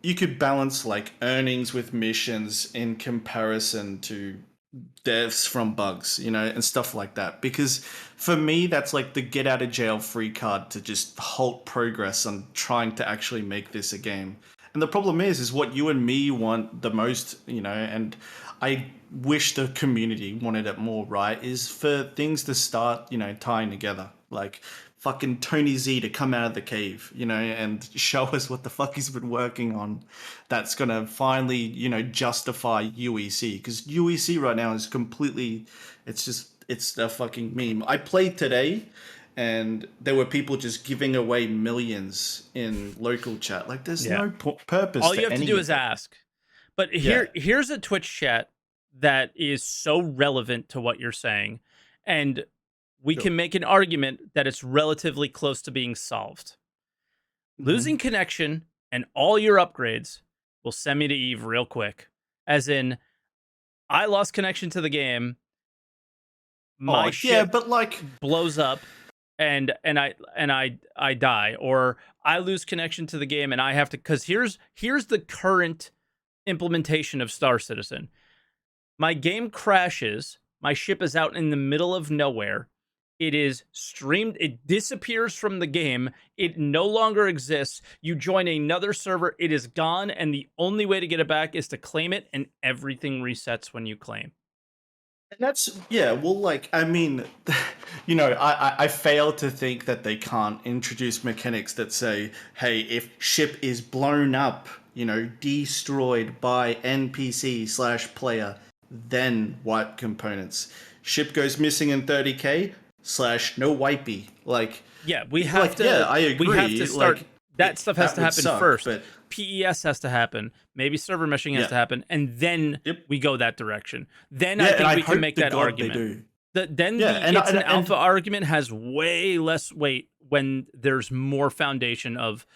You could balance like earnings with missions in comparison to deaths from bugs, and stuff like that. Because for me, that's like the get out of jail free card to just halt progress on trying to actually make this a game. And the problem is what you and me want the most, and I wish the community wanted it more, right, is for things to start, tying together. Like fucking Tony Z to come out of the cave, and show us what the fuck he's been working on that's going to finally, justify UEC. Because UEC right now is completely, it's a fucking meme. I played today and there were people just giving away millions in local chat. Like there's no purpose. All you have to do is ask. But here's a Twitch chat that is so relevant to what you're saying. And we can make an argument that it's relatively close to being solved. Losing connection and all your upgrades will send me to Eve real quick. As in, I lost connection to the game. My ship blows up and I die. Or I lose connection to the game and I have to, because here's the current implementation of Star Citizen. My game crashes. My ship is out in the middle of nowhere. It is streamed. It disappears from the game. It no longer exists. You join another server. It is gone. And the only way to get it back is to claim it. And everything resets when you claim. And that's, I mean, I fail to think that they can't introduce mechanics that say, hey, if ship is blown up, destroyed by NPC/player, then wipe components. Ship goes missing in 30k / no wipey. We have to. I agree. We have to start. That stuff has to happen first. But PES has to happen. Maybe server meshing has to happen, and then we go that direction. Then I think we can make that argument. An alpha argument has way less weight when there's more foundation of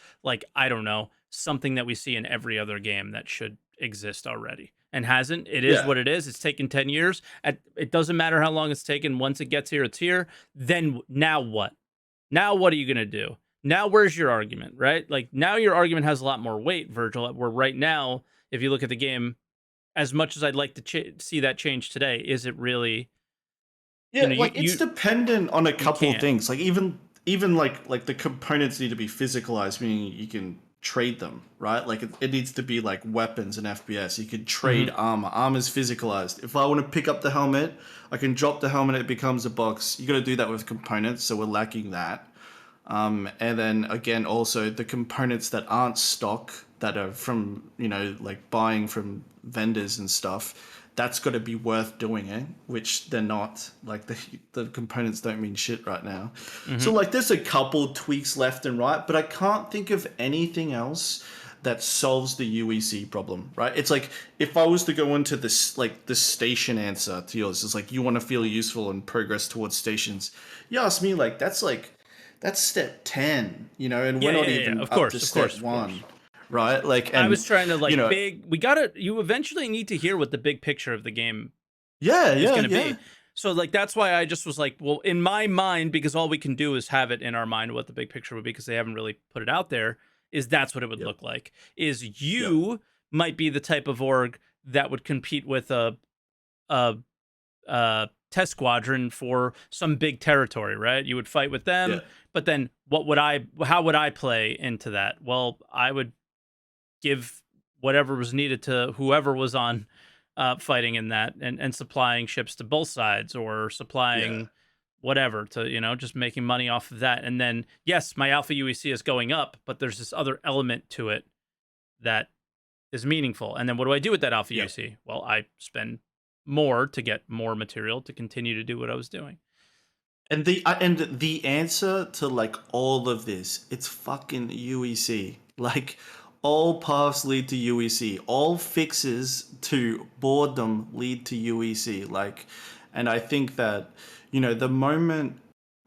something that we see in every other game that should exist already. And hasn't. It is what it is. It's taken 10 years. It doesn't matter how long it's taken. Once it gets here, it's here. Then now what? Now what are you going to do? Now where's your argument, right? Like now your argument has a lot more weight, Virgil, where right now, if you look at the game, as much as I'd like to see that change today, is it really Yeah, like it's dependent on a couple of can't. things. Like even like the components need to be physicalized, meaning you can trade them, right? Like it needs to be like weapons and FPS. You can trade armor. Armor's physicalized. If I want to pick up the helmet, I can drop the helmet. It becomes a box. You got to do that with components, so we're lacking that. And then again, also the components that aren't stock that are from like buying from vendors and stuff. That's got to be worth doing, which they're not. Like the components don't mean shit right now. So like there's a couple tweaks left and right, but I can't think of anything else that solves the UEC problem, right? It's like if I was to go into this like the station answer to yours, it's like you want to feel useful and progress towards stations. You ask me, that's step 10, and we're not even Of up course, to of step course, of 1. course. Right? Like, and I was trying to you know, you eventually need to hear what the big picture of the game yeah, is yeah, going to yeah. be. So like that's why I just was like, well, in my mind, because all we can do is have it in our mind what the big picture would be, because they haven't really put it out there, is that's what it would look like. Is you might be the type of org that would compete with a test squadron for some big territory, right? You would fight with them, but then how would I play into that? Well, I would give whatever was needed to whoever was on fighting in that, and supplying ships to both sides, or supplying whatever to, just making money off of that. And then, yes, my alpha UEC is going up, but there's this other element to it that is meaningful. And then what do I do with that alpha UEC? Well, I spend more to get more material to continue to do what I was doing. And the answer to like all of this, it's fucking UEC. Like all paths lead to UEC. All fixes to boredom lead to UEC. Like, and I think that the moment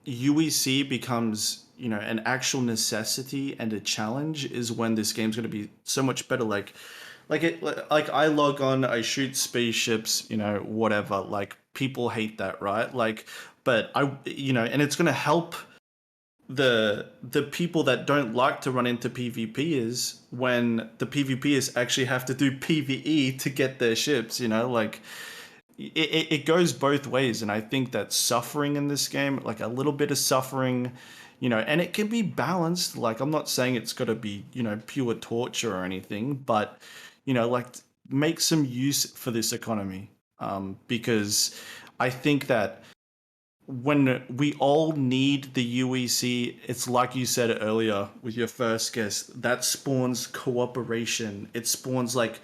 UEC becomes an actual necessity and a challenge is when this game's going to be so much better. Like I log on, I shoot spaceships, whatever. Like people hate that, right? Like, but and it's gonna help the people that don't like to run into PvPers when the PvPers actually have to do PvE to get their ships. Like it goes both ways, and I think that suffering in this game, like a little bit of suffering. And it can be balanced. Like, I'm not saying it's got to be, pure torture or anything, but, like make some use for this economy. Because I think that when we all need the UEC, it's like you said earlier with your first guest, that spawns cooperation. It spawns like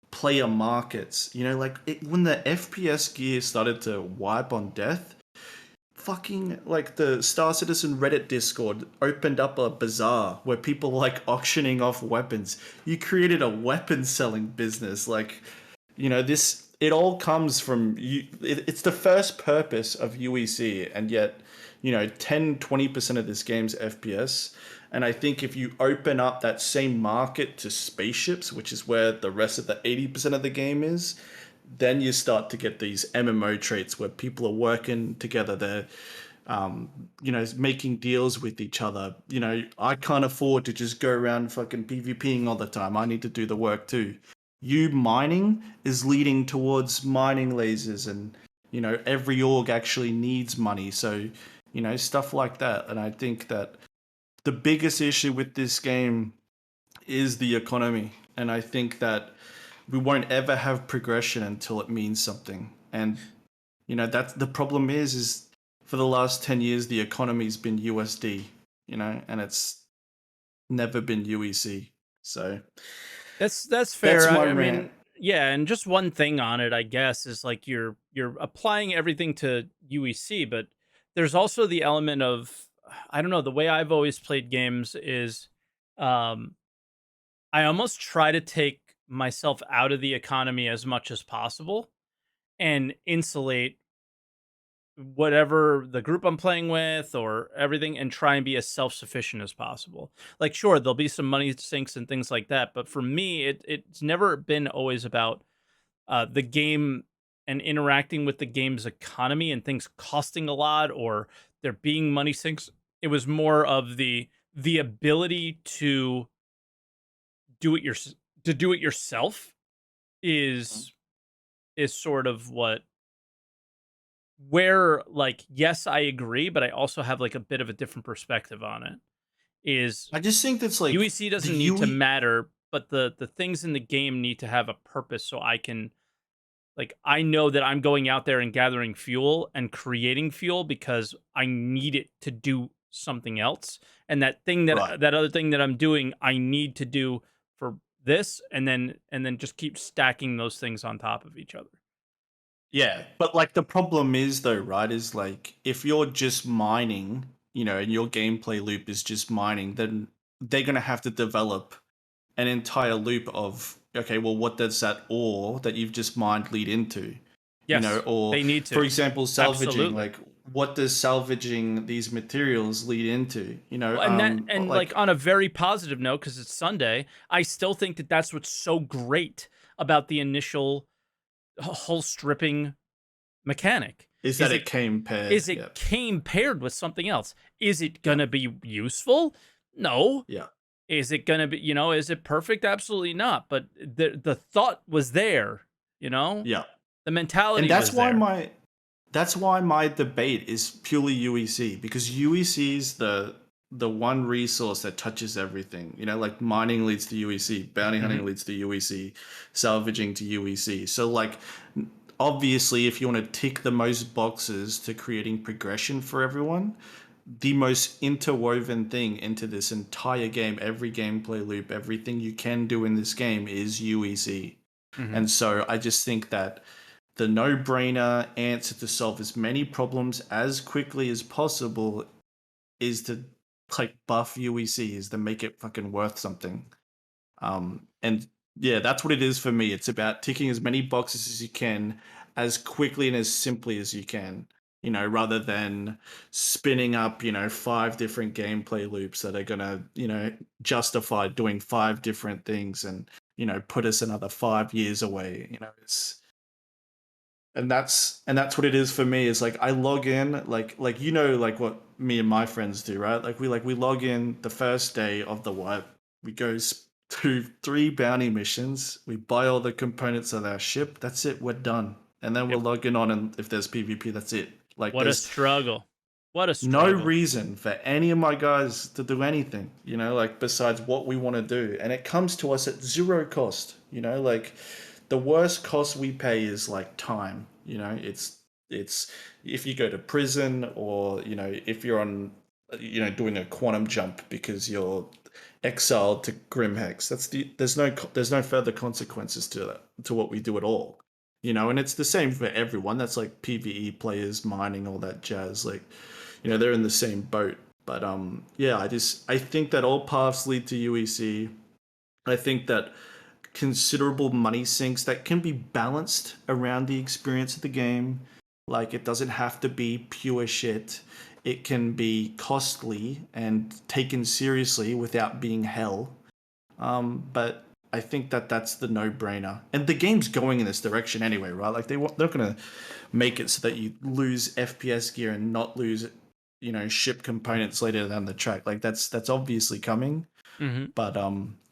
player markets. When the FPS gear started to wipe on death, fucking like the Star Citizen Reddit Discord opened up a bazaar where people like auctioning off weapons. You created a weapon selling business. Like, this, it all comes from you. It's the first purpose of UEC, and yet, 10-20% of this game's FPS. And I think if you open up that same market to spaceships, which is where the rest of the 80% of the game is, then you start to get these MMO traits where people are working together. They're, making deals with each other. I can't afford to just go around fucking PvPing all the time. I need to do the work too. You mining is leading towards mining lasers, and, every org actually needs money. So, stuff like that. And I think that the biggest issue with this game is the economy. And I think that we won't ever have progression until it means something. And that's the problem is for the last 10 years the economy's been USD, and it's never been UEC. So That's fair. that's my I rant. mean, yeah, and just one thing on it, I guess, is like you're applying everything to UEC, but there's also the element of, I don't know, the way I've always played games is um I almost try to take myself out of the economy as much as possible and insulate whatever the group I'm playing with or everything, and try and be as self-sufficient as possible. Like, sure, there'll be some money sinks and things like that, but for me, it's never been always about the game and interacting with the game's economy and things costing a lot or there being money sinks. It was more of the ability to do it your to do it yourself is sort of what where, like, yes, I agree, but I also have like a bit of a different perspective on it. Is I just think that's like UEC the doesn't need to UE. matter, but the things in the game need to have a purpose, so I can, like, I know that I'm going out there and gathering fuel and creating fuel because I need it to do something else. And that thing Right. that other thing that I'm doing, I need to do for this, and then just keep stacking those things on top of each other. Yeah, but like the problem is though, right? Is like if you're just mining, and your gameplay loop is just mining, then they're gonna have to develop an entire loop of, okay, well, what does that ore that you've just mined lead into? Yes, Or they need for to. example, salvaging, Absolutely. like what does salvaging these materials lead into? Well, and like, Like on a very positive note, because it's Sunday, I still think that that's what's so great about the initial hull stripping mechanic. is Is that it it came paired? is it Yeah, came paired with something else? Is it yeah, gonna be useful? No. yeah, Is it gonna be, is it perfect? Absolutely not. But the thought was there, you know? yeah. The And mentality was there. that's why my debate is purely UEC, because UEC is the one resource that touches everything. Like mining leads to UEC, bounty Hmm. hunting leads to UEC, salvaging to UEC. So like obviously if you want to tick the most boxes to creating progression for everyone, the most interwoven thing into this entire game, every gameplay loop, everything you can do in this game is UEC. Hmm. And so I just think that the no-brainer answer to solve as many problems as quickly as possible is to like buff UEC, is to make it fucking worth something. And yeah, that's what it is for me. It's about ticking as many boxes as you can, as quickly and as simply as you can. Rather than spinning up, 5 different gameplay loops that are gonna, justify doing 5 different things and, put us another 5 years away. It's and that's what it is for me. Is like I log in, like like what me and my friends do, right? Like we log in the first day of the wipe, we go through 3 bounty missions, we buy all the components of our ship, that's it, we're done. And then we'll Yep. log in on, and if there's PvP, that's it. Like What a there's struggle. What a no struggle. reason for any of my guys to do anything, like besides what we want to do. And it comes to us at zero cost, like the worst cost we pay is like time. It's if you go to prison, or, if you're on, doing a quantum jump because you're exiled to Grimhex. There's no further consequences to that, to what we do at all. And it's the same for everyone. That's like PvE players, mining, all that jazz. Like, they're in the same boat. But yeah, I think that all paths lead to UEC. I think that considerable money sinks that can be balanced around the experience of the game. Like it doesn't have to be pure shit. It can be costly and taken seriously without being hell. But I think that that's the no-brainer, and the game's going in this direction anyway, right? Like they're not gonna make it so that you lose FPS gear and not lose, ship components later down the track. Like that's obviously coming. Hmm. But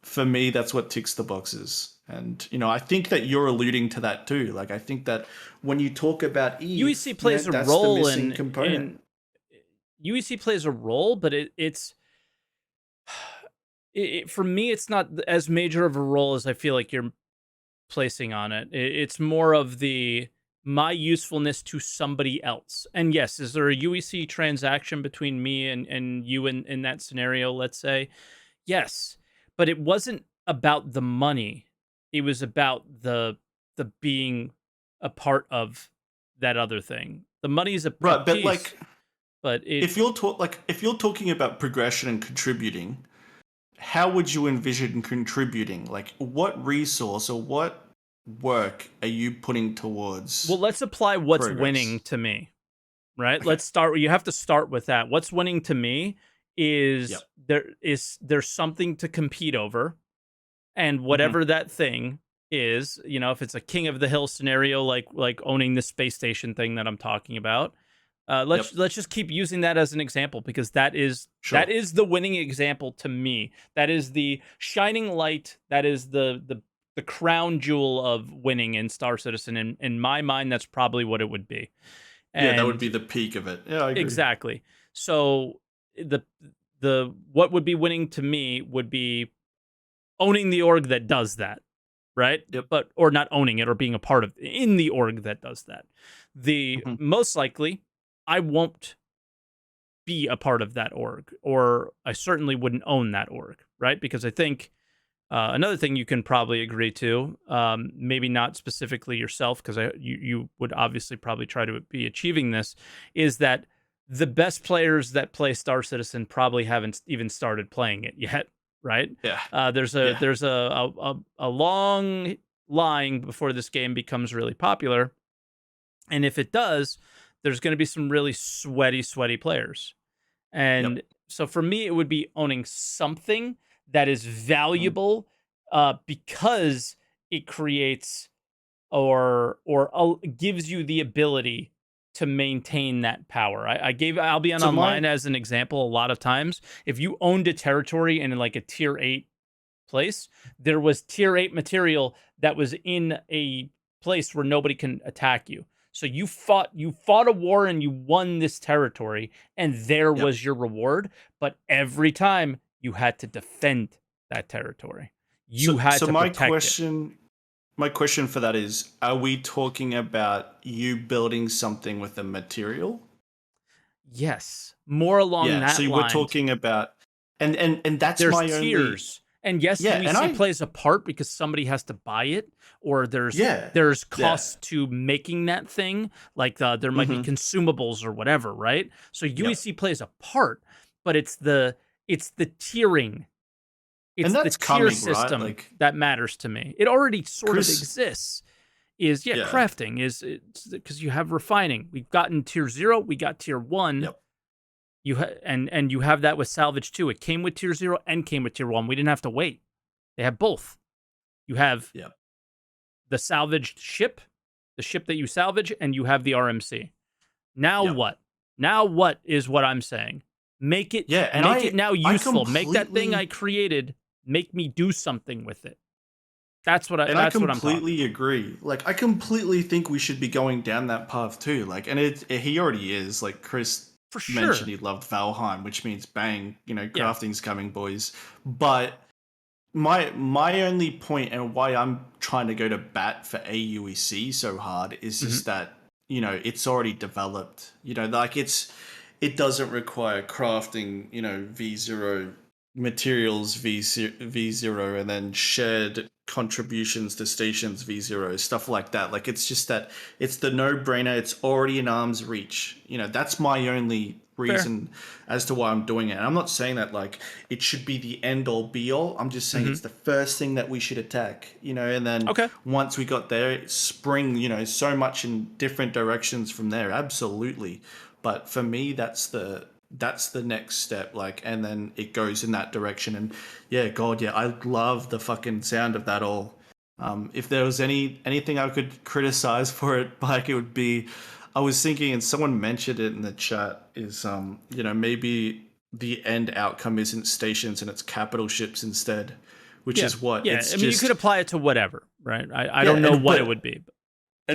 for me, that's what ticks the boxes. And I think that you're alluding to that too. Like I think that when you talk about Eve, UEC plays a that's the role missing in component. UEC plays a role, but for me, it's not as major of a role as I feel like you're placing on it. It's more of the my usefulness to somebody else. And yes, is there a UEC transaction between me and you in that scenario, let's say? Yes. But it wasn't about the money. It was about the being a part of that other thing. The money's a Right, but piece, like but it if you're talking about progression and contributing, how would you envision contributing? Like what resource or what work are you putting well, towards let's apply what's winning progress? to me. Right? Okay. Let's start. You have to start with that. What's winning to me Yep. is there's something to compete over, and Hmm. whatever that thing is, if it's a king of the hill scenario, like owning the space station thing that I'm talking about, Yep. let's just keep using that as an example, because that Sure. is the winning example to me. That is the shining light. That is the crown jewel of winning in Star Citizen. In my mind, that's probably what it would be. Yeah, that would And be the peak of it. Yeah, I agree. exactly. So the what would be winning to me would be owning the org that does that, right? Yep. But or not owning it or being a part of in the org that does that. The Mhm. most likely I won't be a part of that org, or I certainly wouldn't own that org, right? Because I think another thing you can probably agree to, maybe not specifically yourself, because you would obviously probably try to be achieving this, is that the best players that play Star Citizen probably haven't even started playing it yet, right? Yeah. There's Yeah. a long line before this game becomes really popular, and if it does, there's going to be some really sweaty players. Yep. And so for me, it would be owning something that is Mhm. valuable because it creates or gives you the ability to maintain that power. I gave Albion So my Online as an example a lot of times. If you owned a territory in like a tier 8 place, there was tier 8 material that was in a place where nobody can attack you. So you fought a war and you won this territory, and there Yep. was your reward, but every time you had to defend that territory. You had So to protect it. my question for that is, are we talking about you building something with a material? Yes, more along Yeah, that so we're line. talking about and that's There's my only. tiers. And yes, Yeah, and UEC I plays a part because somebody has to buy it, or yeah. there's Yeah. costs to making that thing, like there might be Mhm. consumables or whatever, right? So Yep. UEC plays a part, but it's the tiering, And it's the that's tier coming, right? system Like that matters to me. It already sort of Chris. exists. Is yeah, Yeah. crafting is because you have refining. We've gotten tier 0, we got tier 1. Yep. And you have that with salvage too. It came with tier 0 and came with tier 1. We didn't have to wait. They have both. You have Yep. the salvaged ship, the ship that you salvage, and you have the RMC. Now Yep. what? Now what is what I'm saying? Make it Yeah, and make it now I useful. Make that thing I completely created, make me do something with it. That's what and I I'm talking completely about. agree. Like I completely think we should be going down that path too. Like and he already is. Like Chris For mentioned sure. he loved Valheim, which means bang, Yeah. crafting's coming, boys. But my only point and why I'm trying to go to bat for AUEC so hard is hmm just that it's already developed. Like it doesn't require crafting V0 materials V0 and then shared contributions to stations V0 stuff like that. Like it's just that it's the no-brainer. It's already in arm's reach. That's my only Fair. reason as to why I'm doing it. And I'm not saying that like it should be the end all be all. I'm just saying hmm it's the first thing that we should attack, and then Okay. once we got there, spring, so much in different directions from there. Absolutely. But for me, that's the next step, like, and then it goes in that direction. And yeah, God, yeah, I love the fucking sound of that all. If there was anything I could criticize for it, like it would be, I was thinking, and someone mentioned it in the chat, is maybe the end outcome isn't stations and it's capital ships instead, which Yeah. is what Yeah. it's I mean, you could just. apply it to whatever, right? I Yeah, don't know and what it would be.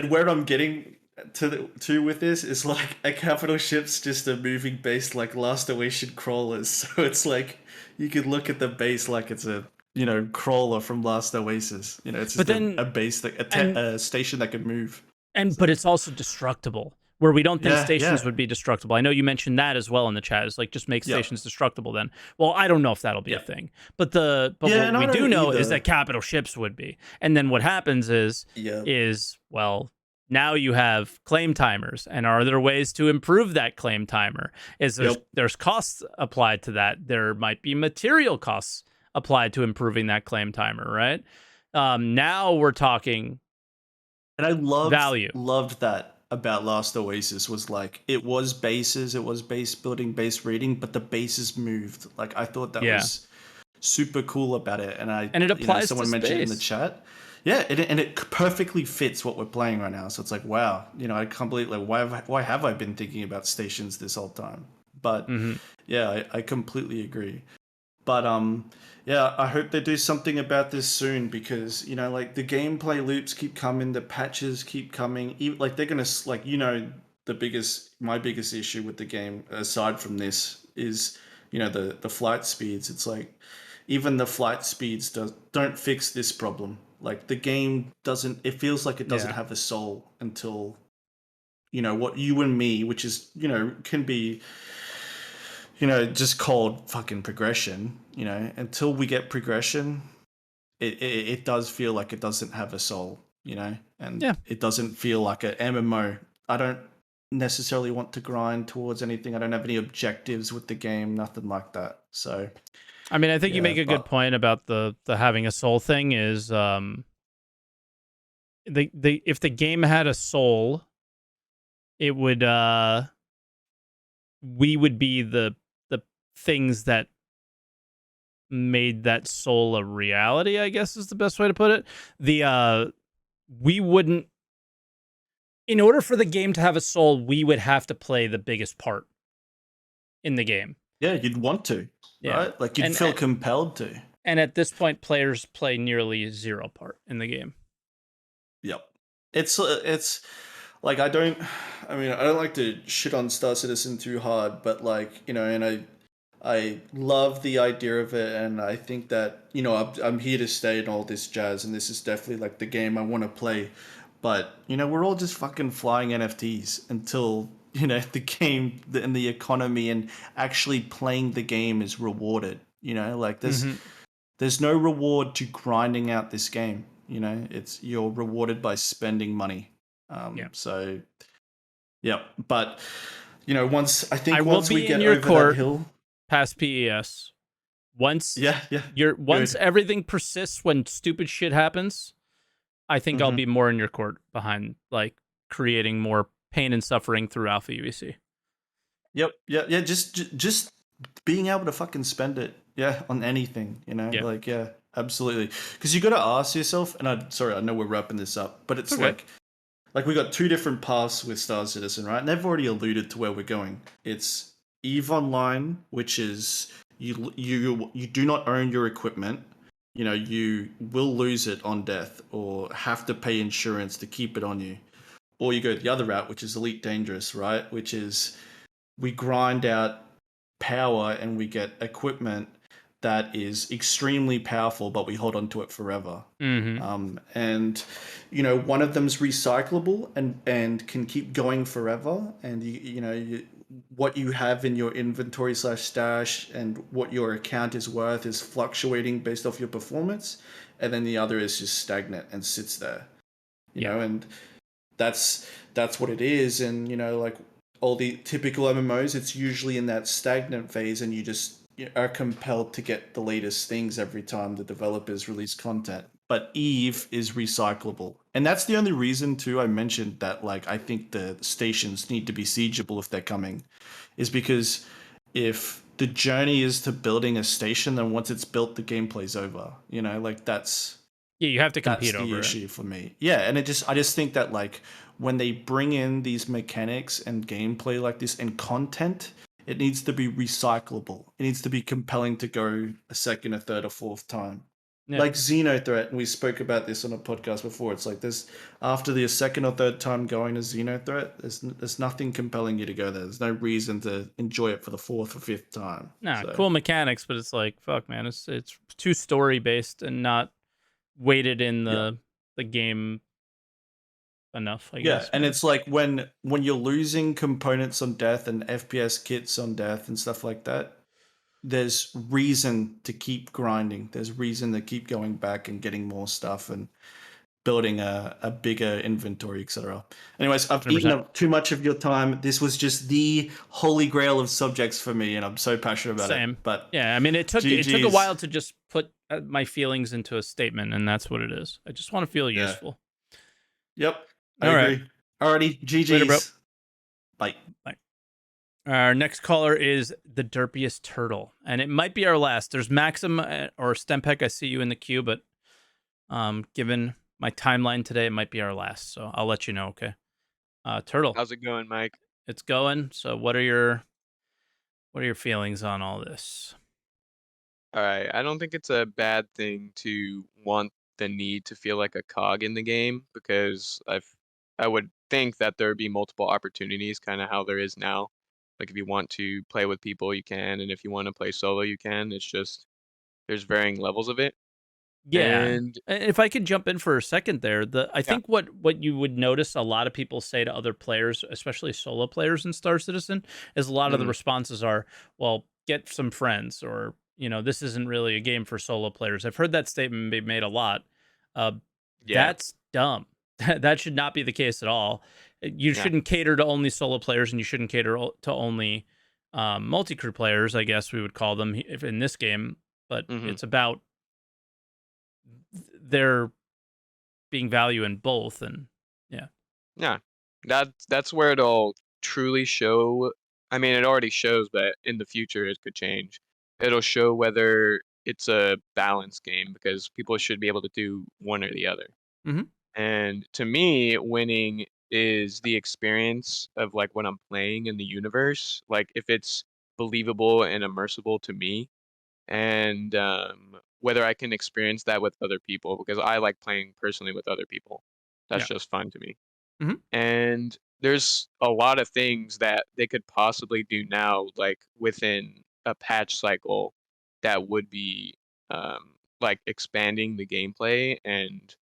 where I'm getting to with this is like a capital ship's just a moving base like Last Oasis crawlers. So it's like you could look at the base like it's a crawler from Last Oasis. It's But just a then base that and a station that can move. but So it's also destructible. Where we don't think yeah, stations yeah, would be destructible. I know you mentioned that as well in the chat. It's like just make yeah, stations destructible then. Well, I don't know if that'll be a yeah, thing. But yeah. what And we I do don't know is either. that capital ships would be. And then what happens Yeah, is well, now you have claim timers. And are there ways to improve that claim timer? Is yep. there's costs applied to that. There might be material costs applied to improving that claim timer, right? Now we're talking And I value. loved that about Last Oasis was like it was bases, it was base building, base reading, but the bases moved. Like I thought that Yeah. was super cool about it. And And it applies to someone mentioned it in the space. chat. Yeah, and it perfectly fits what we're playing right now. So it's like, wow, I can't believe like why have I been thinking about stations this whole time? But hmm yeah, I completely agree. But yeah, I hope they do something about this soon because like the gameplay loops keep coming, the patches keep coming. Like they're gonna like my biggest issue with the game, aside from this, is the flight speeds. It's like even the flight speeds don't fix this problem. Like the game doesn't. It feels like it doesn't have a soul until what you and me, which is can be just called fucking progression. Until we get progression, it does feel like it doesn't have a soul. And it doesn't feel like an MMO. I don't necessarily want to grind towards anything. I don't have any objectives with the game, nothing like that. So, I mean, I think you make a good point about the having a soul thing. Is if the game had a soul, it would we would be the things that made that soul a reality, I guess is the best way to put it. We wouldn't, in order for the game to have a soul, we would have to play the biggest part in the game. Yeah, you'd want to, right? Like you'd feel compelled to. And at this point, players play nearly zero part in the game. Yep. It's like I don't like to shit on Star Citizen too hard, but and I love the idea of it, and I think that I'm here to stay and all this jazz, and this is definitely like the game I want to play. But we're all just fucking flying NFTs until the game and the economy and actually playing the game is rewarded. Like there's no reward to grinding out this game. You're rewarded by spending money. So yeah, but once we get over that hill. Past PES. Once Good. everything persists when stupid shit happens, I think I'll be more in your court behind like creating more pain and suffering through Alpha UEC. Yep. Yeah. Just being able to fucking spend it, on anything, absolutely. Because you got to ask yourself, and I know we're wrapping this up, but it's okay. like we got two different paths with Star Citizen, right? And they've already alluded to where we're going. It's EVE Online, which is you do not own your equipment. You will lose it on death or have to pay insurance to keep it on you. Or you go the other route, which is Elite Dangerous, right? Which is we grind out power and we get equipment that is extremely powerful, but we hold on to it forever. And one of them's recyclable and can keep going forever. And what you have in your inventory / stash and what your account is worth is fluctuating based off your performance. And then the other is just stagnant and sits there. And that's what it is. And like all the typical MMOs, it's usually in that stagnant phase, and you just are compelled to get the latest things every time the developers release content. But EVE is recyclable. And that's the only reason too I mentioned that I think the stations need to be siegeable if they're coming, is because if the journey is to building a station, then once it's built, the gameplay's over. That's you have to compete over. That's the issue it. for me. Yeah, and I just think that when they bring in these mechanics and gameplay like this and content, it needs to be recyclable. It needs to be compelling to go a second, a third, a fourth time. Like Xenothreat, and we spoke about this on a podcast before. It's like after the second or third time going to Xenothreat, there's nothing compelling you to go there. There's no reason to enjoy it for the fourth or fifth time. Cool mechanics, but it's like, fuck, man, it's too story based and not weighted in the game enough, I guess. Yeah, and it's like when you're losing components on death and FPS kits on death and stuff like that, there's reason to keep grinding. There's reason to keep going back and getting more stuff and building a bigger inventory, etc. Anyways, I've 100%. Eaten up too much of your time. This was just the holy grail of subjects for me, and I'm so passionate about it. But yeah, I mean, it took a while to just put my feelings into a statement, and that's what it is. I just want to feel useful. Yep, I agree. Alrighty, GG's. Later, bro. Bye. Our next caller is the Derpiest Turtle, and it might be our last. There's Maxim or Stempek. I see you in the queue, but given my timeline today, it might be our last. So I'll let you know. Okay, Turtle. How's it going, Mike? It's going. So what are your feelings on all this? All right, I don't think it's a bad thing to want the need to feel like a cog in the game, because I would think that there would be multiple opportunities, kind of how there is now. Like if you want to play with people, you can, and if you want to play solo, you can. It's just there's varying levels of it. Yeah. And If I could jump in for a second there, I yeah. think what you would notice a lot of people say to other players, especially solo players in Star Citizen, is a lot of the Mhm. responses are, "Well, get some friends," or "This isn't really a game for solo players." I've heard that statement be made a lot. Uh, Yeah. that's dumb. That should not be the case at all. You Yeah. shouldn't cater to only solo players, and you shouldn't cater to only multi-crew players, I guess we would call them if in this game. But Mhm. it's about there being value in both, and yeah. Yeah. That's where it'll truly show. I mean, it already shows, but in the future it could change. It'll show whether it's a balanced game because people should be able to do one or the other. Hmm. And to me, winning is the experience of like when I'm playing in the universe, like if it's believable and immersible to me, and whether I can experience that with other people because I like playing personally with other people. That's Yeah. just fun to me. Hmm. And there's a lot of things that they could possibly do now, like within a patch cycle, that would be like expanding the gameplay and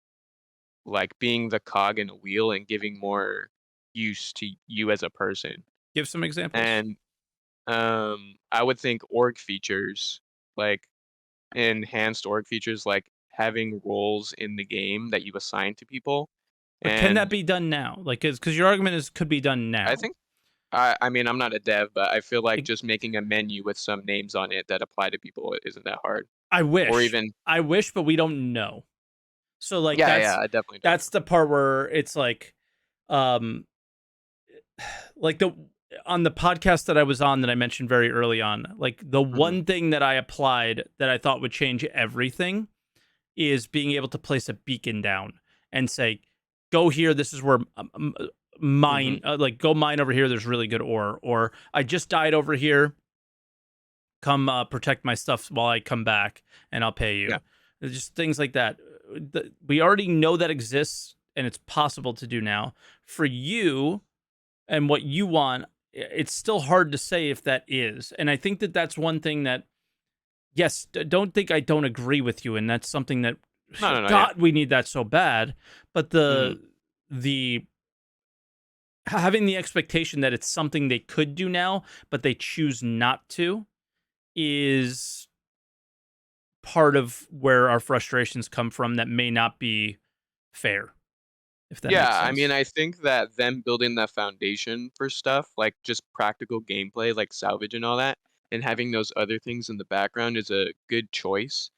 like being the cog in a wheel and giving more use to you as a person. Give some examples. And I would think org features, like enhanced org features, like having roles in the game that you assign to people. But can that And be done now? Like, because your argument is could be done I now. think I mean, I'm not a dev, but I feel like It, just making a menu with some names on it that apply to people isn't that hard. I Or wish, even but we don't know. So like yeah, I definitely don't that's know. the part where it's um, like the on the podcast that I was on that I mentioned very early on, like the Mhm. one thing that I applied that I thought would change everything is being able to place a beacon down and say, "Go here. This is where mine. Mhm. Like, go mine over here. There's really good ore." Or I just died over here. Come protect my stuff while I come back, and I'll pay Yeah. you. There's just things like that. We already know that exists, and it's possible to do now. For you and what you want, it's still hard to say if that is. And I think that that's one thing that yes, don't think I don't agree with you, and that's something that No, no, no, yeah. God, we need that so bad. But Mhm. the having the expectation that it's something they could do now, but they choose not to, is part of where our frustrations come from. That may not be fair, if that makes Yeah, I mean, sense. I think that them building that foundation for stuff, like just practical gameplay, like salvage and all that, and having those other things in the background is a good choice.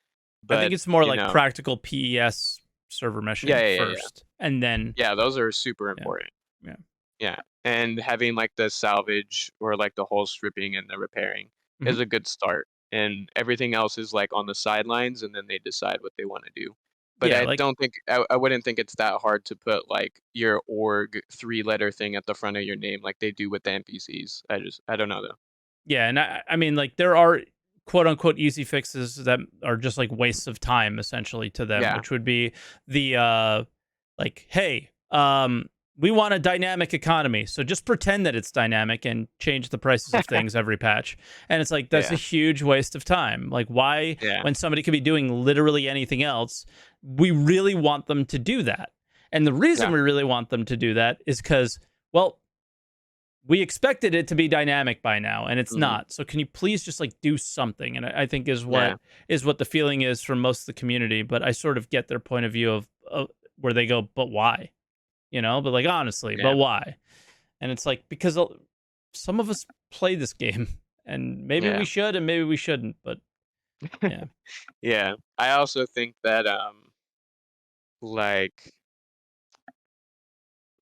I think But, it's more you like know, practical PES server yeah, meshing yeah, yeah, yeah. first, and then Yeah, those are super yeah, important. yeah. Yeah, and having, like, the salvage or, like, the whole stripping and the repairing Hmm. is a good start, and everything else is, like, on the sidelines, and then they decide what they wanna do. But Yeah, I like don't think I wouldn't think it's that hard to put, like, your org three-letter thing at the front of your name like they do with the NPCs. I don't know, though. yeah, and I mean, like there are quote unquote easy fixes that are just like wastes of time essentially to them, Yeah. which would be the like, hey, we want a dynamic economy, so just pretend that it's dynamic and change the prices of things every patch. And it's like that's a Yeah, huge waste of time. Like, why, yeah, when somebody could be doing literally anything else, we really want them to do that. And the reason yeah, we really want them to do that is because, well, we expected it to be dynamic by now and it's mhm, not, so can you please just like do something? And I think yeah, is what the feeling is from most of the community, but I sort of get their point of view of where they go, but why, but like honestly, but yeah, why? And it's like because some of us play this game and maybe we yeah. should and maybe we shouldn't, but yeah. Yeah, I also think that, like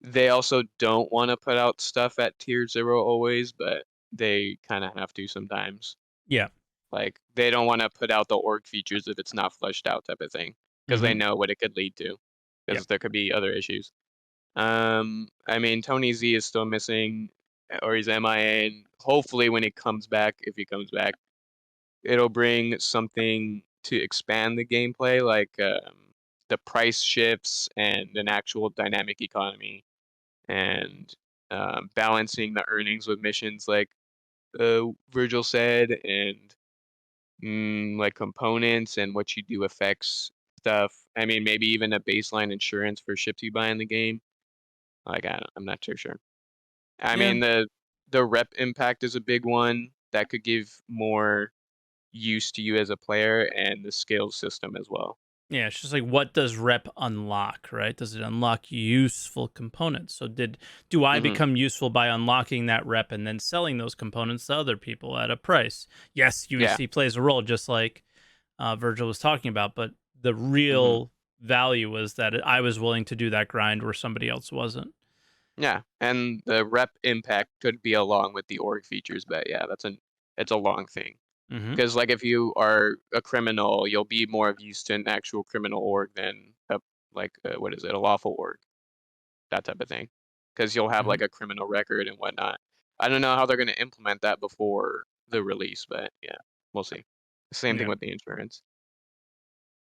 they also don't wanna put out stuff at tier 0 always, but they kinda have to sometimes. Yeah. Like, they don't wanna put out the org features if it's not fleshed out type of thing, because they Hmm. know what it could lead to, Yeah. because there could be other issues. I mean, Tony Z is still missing, or he's MIA, and hopefully when he comes back, if he comes back, it'll bring something to expand the gameplay, like, the price shifts and an actual dynamic economy. and balancing the earnings with missions, like Virgil said, and like components and what you do affects stuff. I mean, maybe even a baseline insurance for ships you buy in the game. Like I'm not too sure. I Yeah. mean, the rep impact is a big one that could give more use to you as a player, and the skills system as well. Yeah, it's just like, what does rep unlock, right? Does it unlock useful components? So do I Hmm. become useful by unlocking that rep and then selling those components to other people at a price? Yes, Yeah. UEC plays a role, just like Virgil was talking about, but the Hmm. real value was that I was willing to do that grind where somebody else wasn't. Yeah, and the rep impact could be along with the org features, but yeah, it's a long thing. Mm-hmm. Because like if you are a criminal, you'll be more of use to an actual criminal org than what is it, a lawful org, that type of thing. Because you'll have Mm-hmm. like a criminal record and whatnot. I don't know how they're going to implement that before the release, but yeah, we'll see. Same thing Yeah. with the insurance.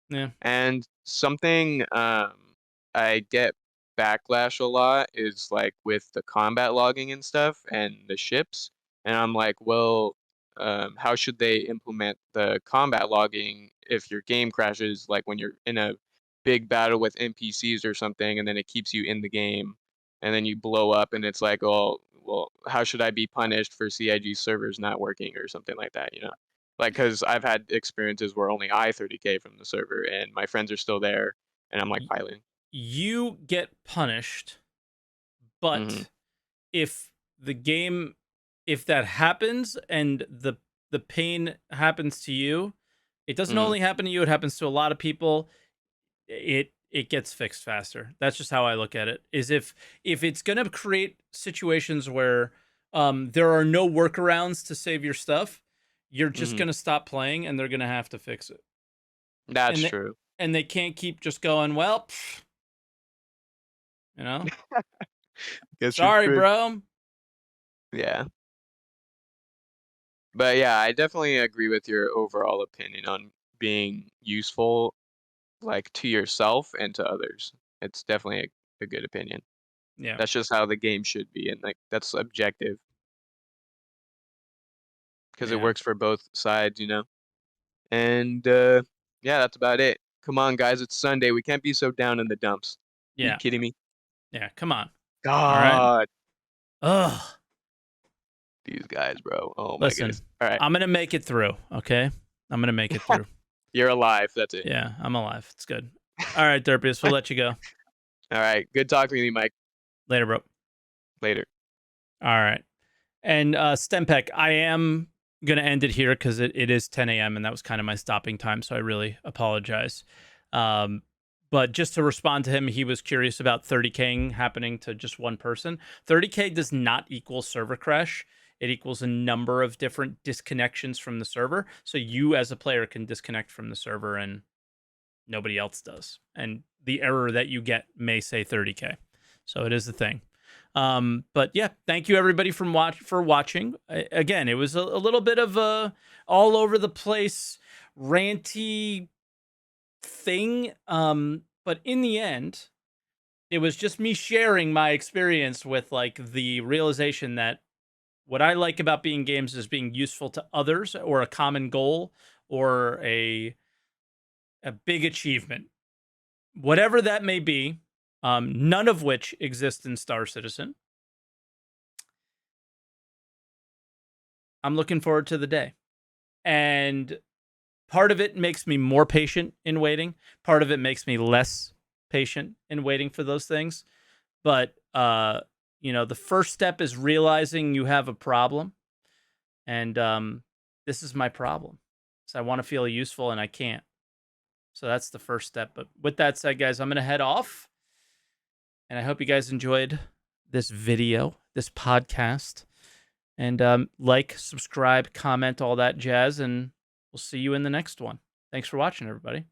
Yeah. And something I get backlash a lot is like with the combat logging and stuff and the ships. And I'm like, well, how should they implement the combat logging if your game crashes, like when you're in a big battle with NPCs or something, and then it keeps you in the game, and then you blow up, and it's like, oh, well, how should I be punished for CIG servers not working or something like that, you know? Like, cause I've had experiences where only I 30K from the server and my friends are still there, and I'm like Y- piloting. you get punished, Mhm. but if the game, if that happens and the pain happens to you, it doesn't Mhm. only happen to you, it happens to a lot of people. It gets fixed faster. That's just how I look at it. Is if it's going to create situations where there are no workarounds to save your stuff, you're just Mhm. going to stop playing and they're going to have to fix it. That's And they, true. and they can't keep just going, well, pff, you know, Guess you're sorry, true. bro. Yeah. But yeah, I definitely agree with your overall opinion on being useful, like to yourself and to others. It's definitely a good opinion. Yeah. That's just how the game should be, and like that's objective because it Yeah. works for both sides, you know. And yeah, that's about it. Come on, guys, it's Sunday. We can't be so down in the dumps. Are you Yeah. kidding me? Yeah. Come on. All right. God, Ugh. these guys, bro. Oh my goodness. Listen, All right, I'm gonna make it through. Okay, I'm gonna make it through. you're alive. That's it. Yeah, I'm alive. It's good. All right, Derpius, we'll let you go. All right. Good talking with you, Mike. Later, bro. Later. All right. And Stempec, I am gonna end it here because it is 10 a.m. and that was kind of my stopping time, so I really apologize. Um, but just to respond to him, he was curious about 30K happening to just one person. 30K does not equal server crash. It equals a number of different disconnections from the server. So you as a player can disconnect from the server and nobody else does. And the error that you get may say 30K. So it is the thing. But yeah, thank you everybody for watching. Again, it was a little bit of a all over the place ranty thing. But in the end, it was just me sharing my experience with like the realization that what I like about being games is being useful to others or a common goal or a big achievement, whatever that may be. None of which exist in Star Citizen. I'm looking forward to the day. And part of it makes me more patient in waiting. Part of it makes me less patient in waiting for those things. But the first step is realizing you have a problem. And this is my problem. So I want to feel useful and I can't. So that's the first step. But with that said, guys, I'm going to head off. And I hope you guys enjoyed this video, this podcast. And like, subscribe, comment, all that jazz. And we'll see you in the next one. Thanks for watching, everybody.